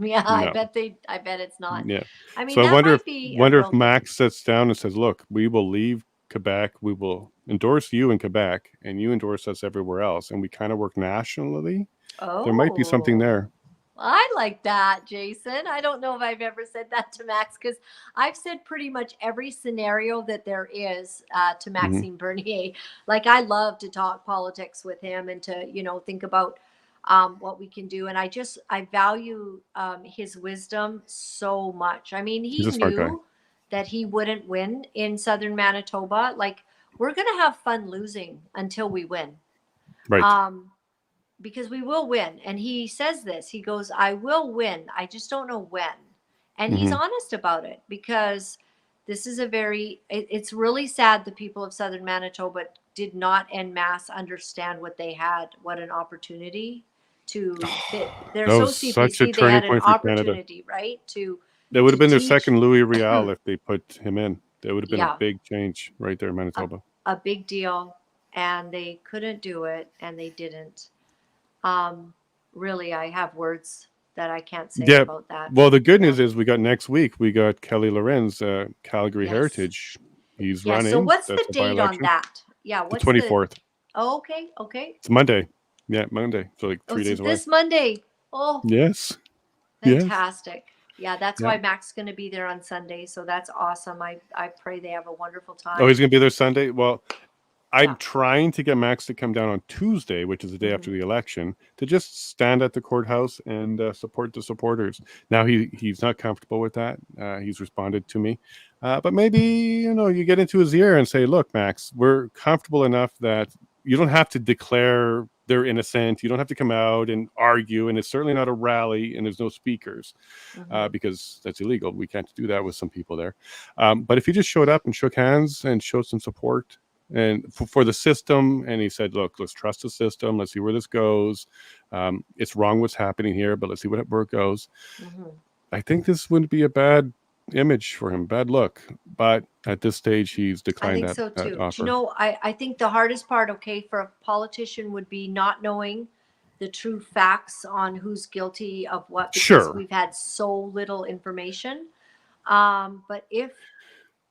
Yeah, no. I bet it's not. Yeah. I mean, so I wonder if Max sits down and says, look, we will leave Quebec, we will endorse you in Quebec, and you endorse us everywhere else, and we kind of work nationally. There might be something there. I like that, Jason. I don't know if I've ever said that to Max, because I've said pretty much every scenario that there is to Maxime Bernier. Like, I love to talk politics with him and to, think about what we can do. And I value his wisdom so much. I mean, he knew that he wouldn't win in Southern Manitoba. Like, we're going to have fun losing until we win. Right. Because we will win. And he says this, he goes, I will win. I just don't know when. And he's honest about it, because this is it's really sad the people of Southern Manitoba did not en masse understand what they had, what an opportunity to, they're so CPC, they had an opportunity, right? That would have been their second Louis Riel if they put him in. That would have been a big change right there in Manitoba. A big deal. And they couldn't do it, and they didn't. Really, I have words that I can't say about that. Well, the good news is we got next week, we got Kelly Lorenz, Calgary Heritage. He's running. So what's the date on that? Yeah, what's the 24th. Okay. It's Monday. Yeah, Monday. So like 3 so days away. this Monday. Oh, Yes. Yes. fantastic. Yeah, that's Yeah. why Mac's going to be there on Sunday. So that's awesome. I pray they have a wonderful time. Oh, he's going to be there Sunday? Well, I'm Yeah. trying to get Max to come down on Tuesday, which is the day after the election, to just stand at the courthouse and support the supporters. Now he's not comfortable with that. He's responded to me, but maybe you get into his ear and say, "Look, Max, we're comfortable enough that you don't have to declare they're innocent. You don't have to come out and argue, and it's certainly not a rally, and there's no speakers because that's illegal. We can't do that with some people there. But if he just showed up and shook hands and showed some support." And for the system, and he said, "Look, let's trust the system. Let's see where this goes. It's wrong what's happening here, but let's see where it goes." I think this wouldn't be a bad image for him, bad look. But at this stage, he's I declined think so that too. offer. I think the hardest part, okay, for a politician would be not knowing the true facts on who's guilty of what, because Sure. we've had so little information. But if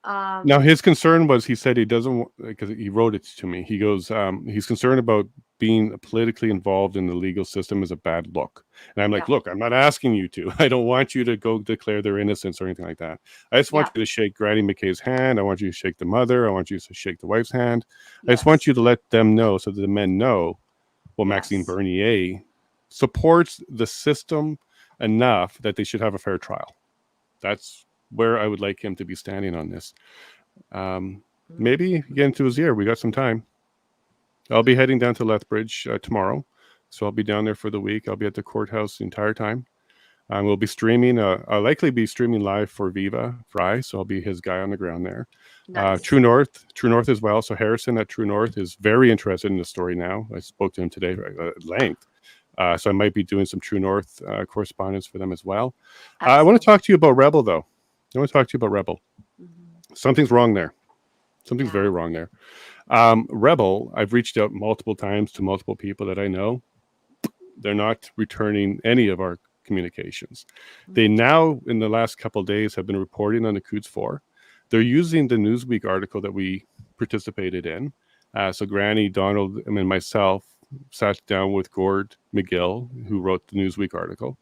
Now, his concern was, he said he doesn't, because he wrote it to me. He goes, he's concerned about being politically involved in the legal system is a bad look. And I'm like, look, I'm not asking you to. I don't want you to go declare their innocence or anything like that. I just want you to shake Granny McKay's hand. I want you to shake the mother. I want you to shake the wife's hand. I just want you to let them know, so that the men know, well, Maxime Bernier supports the system enough that they should have a fair trial. That's where I would like him to be standing on this. Maybe get into his ear. We got some time. I'll be heading down to Lethbridge tomorrow, so I'll be down there for the week. I'll be at the courthouse the entire time. We'll be streaming. I'll likely be streaming live for Viva Fry, so I'll be his guy on the ground there. Nice. True North as well. So Harrison at True North is very interested in the story now. I spoke to him today at length. So I might be doing some True North correspondence for them as well. I want to talk to you about Rebel, though. Something's wrong there. Something's very wrong there. Rebel, I've reached out multiple times to multiple people that I know. They're not returning any of our communications. They now, in the last couple of days, have been reporting on the Coots 4. They're using the Newsweek article that we participated in. So Granny, Donald, and myself sat down with Gord McGill, who wrote the Newsweek article.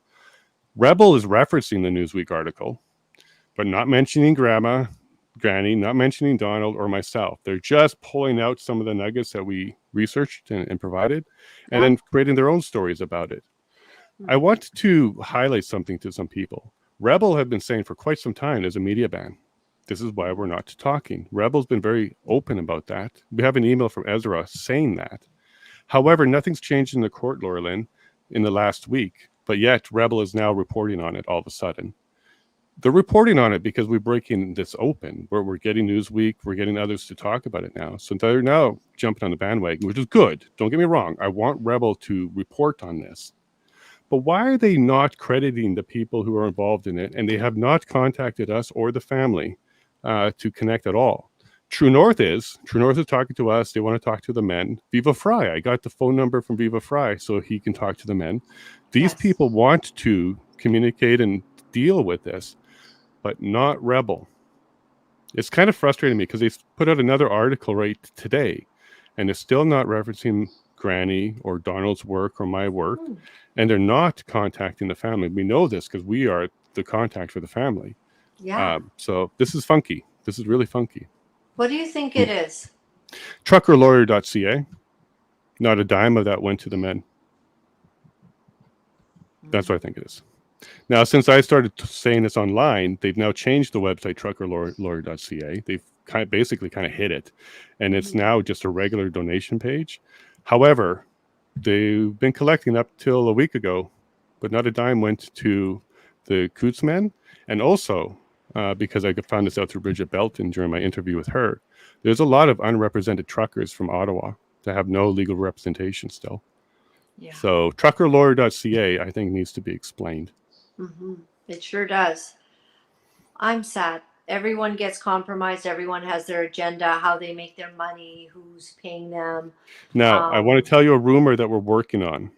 Rebel is referencing the Newsweek article, but not mentioning Granny, not mentioning Donald or myself. They're just pulling out some of the nuggets that we researched and provided, and then creating their own stories about it. I want to highlight something to some people. Rebel have been saying for quite some time there's a media ban. This is why we're not talking. Rebel's been very open about that. We have an email from Ezra saying that. However, nothing's changed in the court, Laura-Lynn, in the last week, but yet Rebel is now reporting on it all of a sudden. They're reporting on it because we're breaking this open, where we're getting Newsweek, we're getting others to talk about it now. So they're now jumping on the bandwagon, which is good. Don't get me wrong. I want Rebel to report on this. But why are they not crediting the people who are involved in it? And they have not contacted us or the family to connect at all. True North is talking to us. They want to talk to the men. Viva Fry, I got the phone number from Viva Fry so he can talk to the men. These people want to communicate and deal with this, but not Rebel. It's kind of frustrating me because they put out another article right today, and it's still not referencing Granny or Donald's work or my work, and they're not contacting the family. We know this because we are the contact for the family. So this is funky. This is really funky. What do you think it is? Truckerlawyer.ca. Not a dime of that went to the men. That's what I think it is. Now, since I started saying this online, they've now changed the website truckerlawyer.ca. They've basically hid it, and it's now just a regular donation page. However, they've been collecting up till a week ago, but not a dime went to the Coots men. And also, because I found this out through Bridget Belton during my interview with her, there's a lot of unrepresented truckers from Ottawa that have no legal representation still. So truckerlawyer.ca, I think, needs to be explained. It sure does. I'm sad. Everyone gets compromised. Everyone has their agenda, how they make their money, who's paying them. Now, I want to tell you a rumor that we're working on.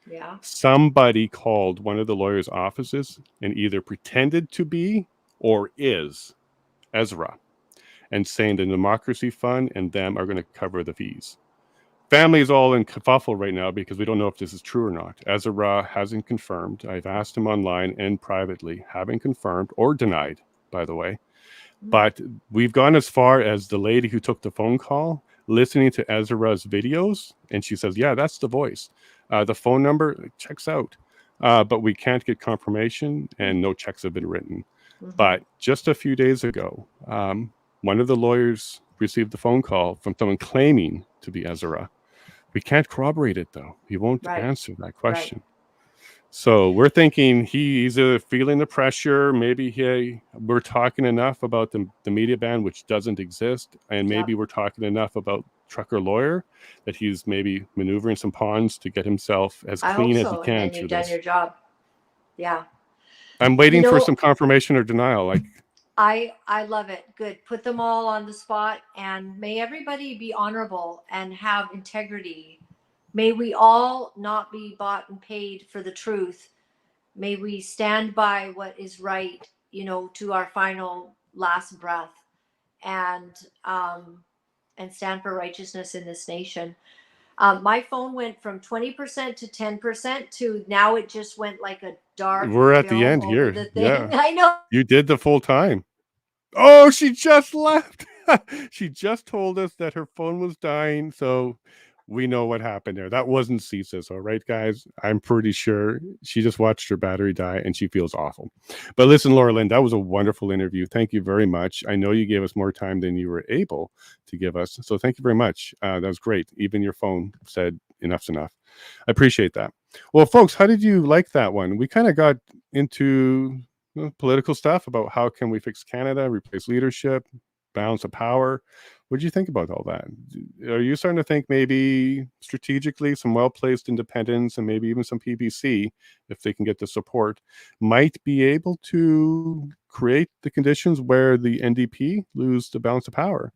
Yeah. Somebody called one of the lawyers' offices and either pretended to be or is Ezra, and saying the Democracy Fund and them are going to cover the fees. family is all in kerfuffle right now because we don't know if this is true or not. Ezra hasn't confirmed. I've asked him online and privately, haven't confirmed or denied, by the way. But we've gone as far as the lady who took the phone call listening to Ezra's videos, and she says, yeah, that's the voice. The phone number checks out, but we can't get confirmation, and no checks have been written. But just a few days ago, one of the lawyers received a phone call from someone claiming to be Ezra. We can't corroborate it, though. He won't answer that question. So we're thinking he's feeling the pressure. Maybe we're talking enough about the media ban, which doesn't exist. And maybe we're talking enough about trucker lawyer that he's maybe maneuvering some pawns to get himself as clean as he can. And then you've done your job. Yeah. I'm waiting for some confirmation or denial. Like, I love it. Good. Put them all on the spot, and may everybody be honorable and have integrity. May we all not be bought and paid for the truth. May we stand by what is right, to our final last breath, and stand for righteousness in this nation. My phone went from 20% to 10% to now it just went like a dark. We're at the end here. Yeah. I know. You did the full time. Oh, she just left. She just told us that her phone was dying. So we know what happened there. That wasn't CSIS. All right, guys. I'm pretty sure she just watched her battery die and she feels awful. But listen, Laura-Lynn, that was a wonderful interview. Thank you very much. I know you gave us more time than you were able to give us. So thank you very much. That was great. Even your phone said enough's enough. I appreciate that. Well, folks, how did you like that one? We kind of got into political stuff about how can we fix Canada, replace leadership, balance of power. What do you think about all that? Are you starting to think maybe strategically some well-placed independents and maybe even some PPC, if they can get the support, might be able to create the conditions where the NDP lose the balance of power?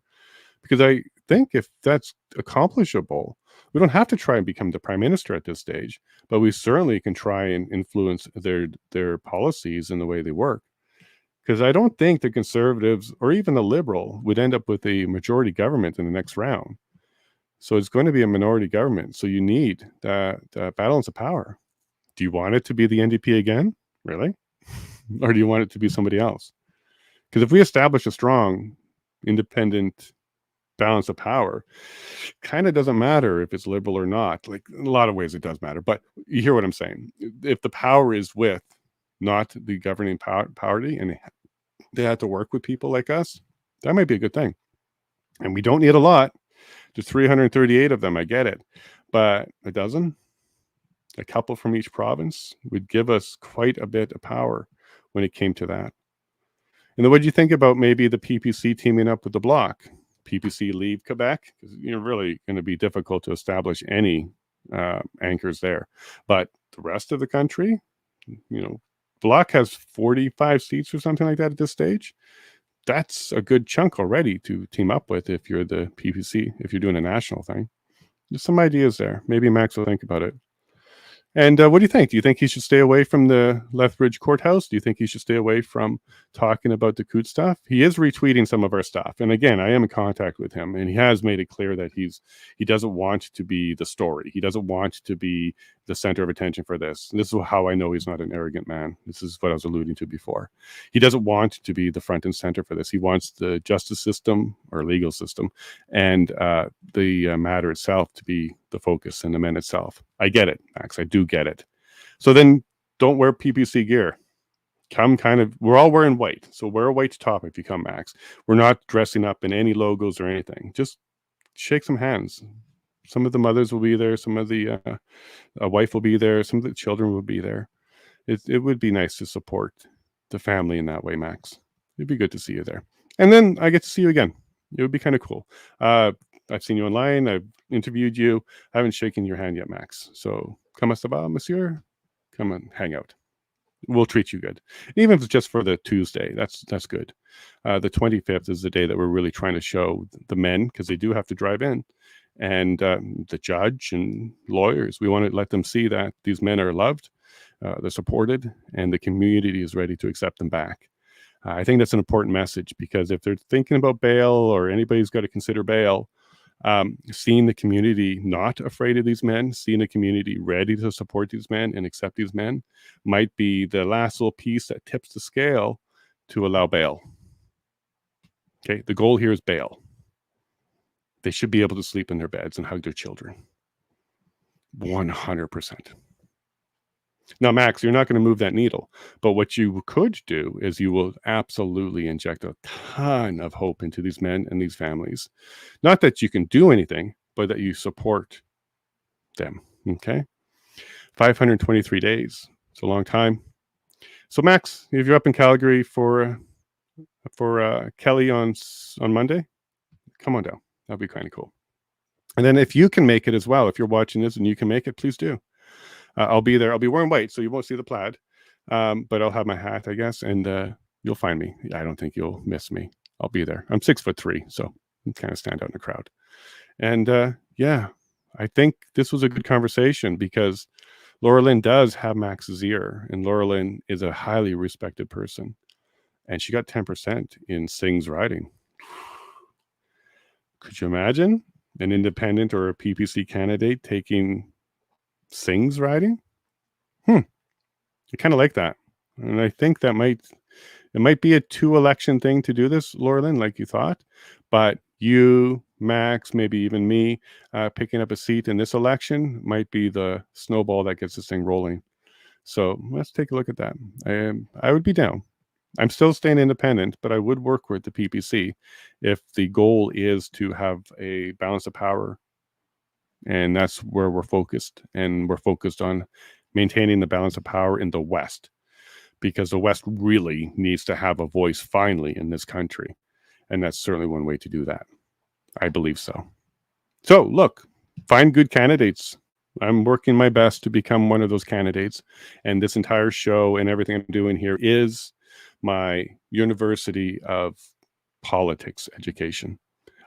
Because I think if that's accomplishable, we don't have to try and become the prime minister at this stage, but we certainly can try and influence their policies and the way they work. Because I don't think the Conservatives or even the Liberal would end up with a majority government in the next round. So it's going to be a minority government. So you need that balance of power. Do you want it to be the NDP again? Really? Or do you want it to be somebody else? Because if we establish a strong, independent balance of power, kind of doesn't matter if it's liberal or not. Like, in a lot of ways it does matter, but you hear what I'm saying. If the power is with not the governing party and they have to work with people like us, that might be a good thing. And we don't need a lot. There's 338 of them, I get it, but a dozen, a couple from each province would give us quite a bit of power when it came to that. And then what do you think about maybe the PPC teaming up with the Bloc? PPC leave Quebec, because you're really going to be difficult to establish any anchors there. But the rest of the country, Bloc has 45 seats or something like that at this stage. That's a good chunk already to team up with if you're the PPC, if you're doing a national thing. There's some ideas there. Maybe Max will think about it. And what do you think? Do you think he should stay away from the Lethbridge courthouse? Do you think he should stay away from talking about the Coot stuff? He is retweeting some of our stuff. And again, I am in contact with him, and he has made it clear that he doesn't want to be the story. He doesn't want to be the center of attention for this. And this is how I know he's not an arrogant man. This is what I was alluding to before. He doesn't want to be the front and center for this. He wants the justice system or legal system and the matter itself to be the focus and the men itself. I get it, Max. I do get it. So then don't wear PPC gear. We're all wearing white. So wear a white top if you come, Max. We're not dressing up in any logos or anything. Just shake some hands. Some of the mothers will be there. Some of the a wife will be there. Some of the children will be there. It would be nice to support the family in that way, Max. It'd be good to see you there. And then I get to see you again. It would be kind of cool. I've seen you online. I've interviewed you. I haven't shaken your hand yet, Max. So, comment ça va, monsieur? Come and hang out. We'll treat you good. Even if it's just for the Tuesday, that's good. The 25th is the day that we're really trying to show the men, because they do have to drive in, and the judge and lawyers. We want to let them see that these men are loved, they're supported, and the community is ready to accept them back. I think that's an important message, because if they're thinking about bail or anybody's got to consider bail, Seeing the community not afraid of these men, seeing the community ready to support these men and accept these men might be the last little piece that tips the scale to allow bail. Okay, the goal here is bail. They should be able to sleep in their beds and hug their children. 100%. Now, Max, you're not going to move that needle, but what you could do is you will absolutely inject a ton of hope into these men and these families. Not that you can do anything, but that you support them. Okay. 523 days. It's a long time. So, Max, if you're up in Calgary for Kelly on Monday, come on down. That'd be kind of cool. And then if you can make it as well, if you're watching this and you can make it, please do. I'll be there. I'll be wearing white, so you won't see the plaid. But I'll have my hat, I guess, and you'll find me. I don't think you'll miss me. I'll be there. I'm 6'3", so I kind of stand out in the crowd. And yeah, I think this was a good conversation because Laura-Lynn does have Max's ear, and Laura-Lynn is a highly respected person. And she got 10% in Sing's riding. Could you imagine an independent or a PPC candidate taking Sing's riding? I kind of like that. And I think that it might be a 2-election thing to do this, Laura-Lynn, like you thought. But you, Max, maybe even me, picking up a seat in this election might be the snowball that gets this thing rolling. So let's take a look at that. I would be down. I'm still staying independent, but I would work with the PPC if the goal is to have a balance of power. And that's where we're focused. And we're focused on maintaining the balance of power in the West, because the West really needs to have a voice finally in this country. And that's certainly one way to do that. I believe so. So look, find good candidates. I'm working my best to become one of those candidates. And this entire show and everything I'm doing here is my university of politics education.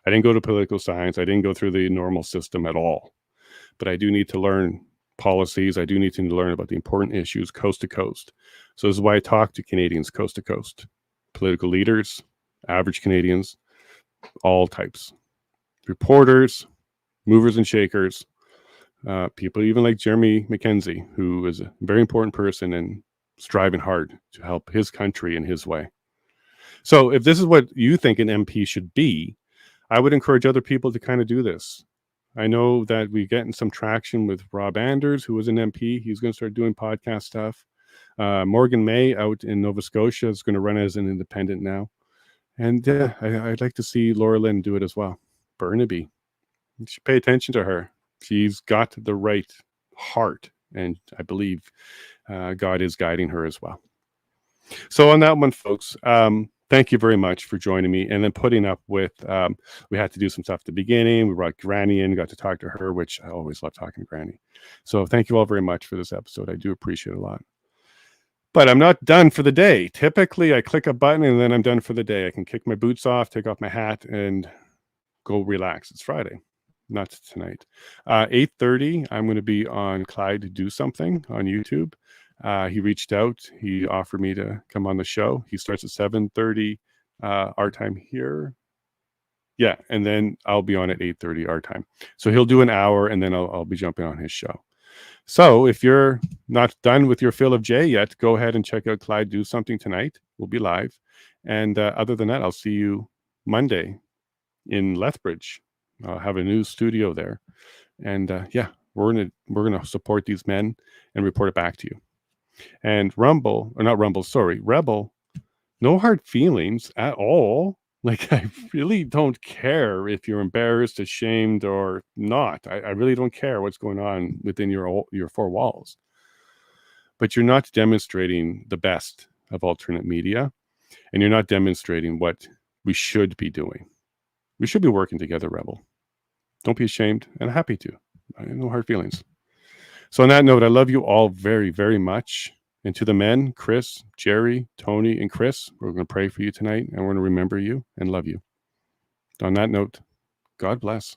I didn't go to political science. I didn't go through the normal system at all. But I do need to learn policies. I do need to learn about the important issues coast to coast. So this is why I talk to Canadians coast to coast. Political leaders, average Canadians, all types. Reporters, movers and shakers, people even like Jeremy McKenzie, who is a very important person and striving hard to help his country in his way. So if this is what you think an MP should be, I would encourage other people to kind of do this. I know that we're getting some traction with Rob Anders, who was an MP. He's going to start doing podcast stuff. Morgan May out in Nova Scotia is going to run as an independent now. And I'd like to see Laura-Lynn do it as well. Burnaby. You should pay attention to her. She's got the right heart. And I believe God is guiding her as well. So on that one, folks, thank you very much for joining me and then putting up with, we had to do some stuff at the beginning. We brought Granny in, got to talk to her, which I always love talking to Granny. So thank you all very much for this episode. I do appreciate it a lot. But I'm not done for the day. Typically, I click a button and then I'm done for the day. I can kick my boots off, take off my hat, and go relax. It's Friday, not tonight. 8:30, I'm going to be on Clyde Do Something on YouTube. He reached out. He offered me to come on the show. He starts at 7:30 our time here. Yeah, and then I'll be on at 8:30 our time. So he'll do an hour, and then I'll be jumping on his show. So if you're not done with your fill of J yet, go ahead and check out Clyde Do Something tonight. We'll be live. And other than that, I'll see you Monday in Lethbridge. I'll have a new studio there. And yeah, we're gonna support these men and report it back to you. And Rebel, no hard feelings at all. Like, I really don't care if you're embarrassed, ashamed, or not. I really don't care what's going on within your four walls. But you're not demonstrating the best of alternate media, and you're not demonstrating what we should be doing. We should be working together, Rebel. Don't be ashamed, and happy to. No hard feelings. So on that note, I love you all very, very much. And to the men, Chris, Jerry, Tony, and Chris, we're going to pray for you tonight, and we're going to remember you and love you. On that note, God bless.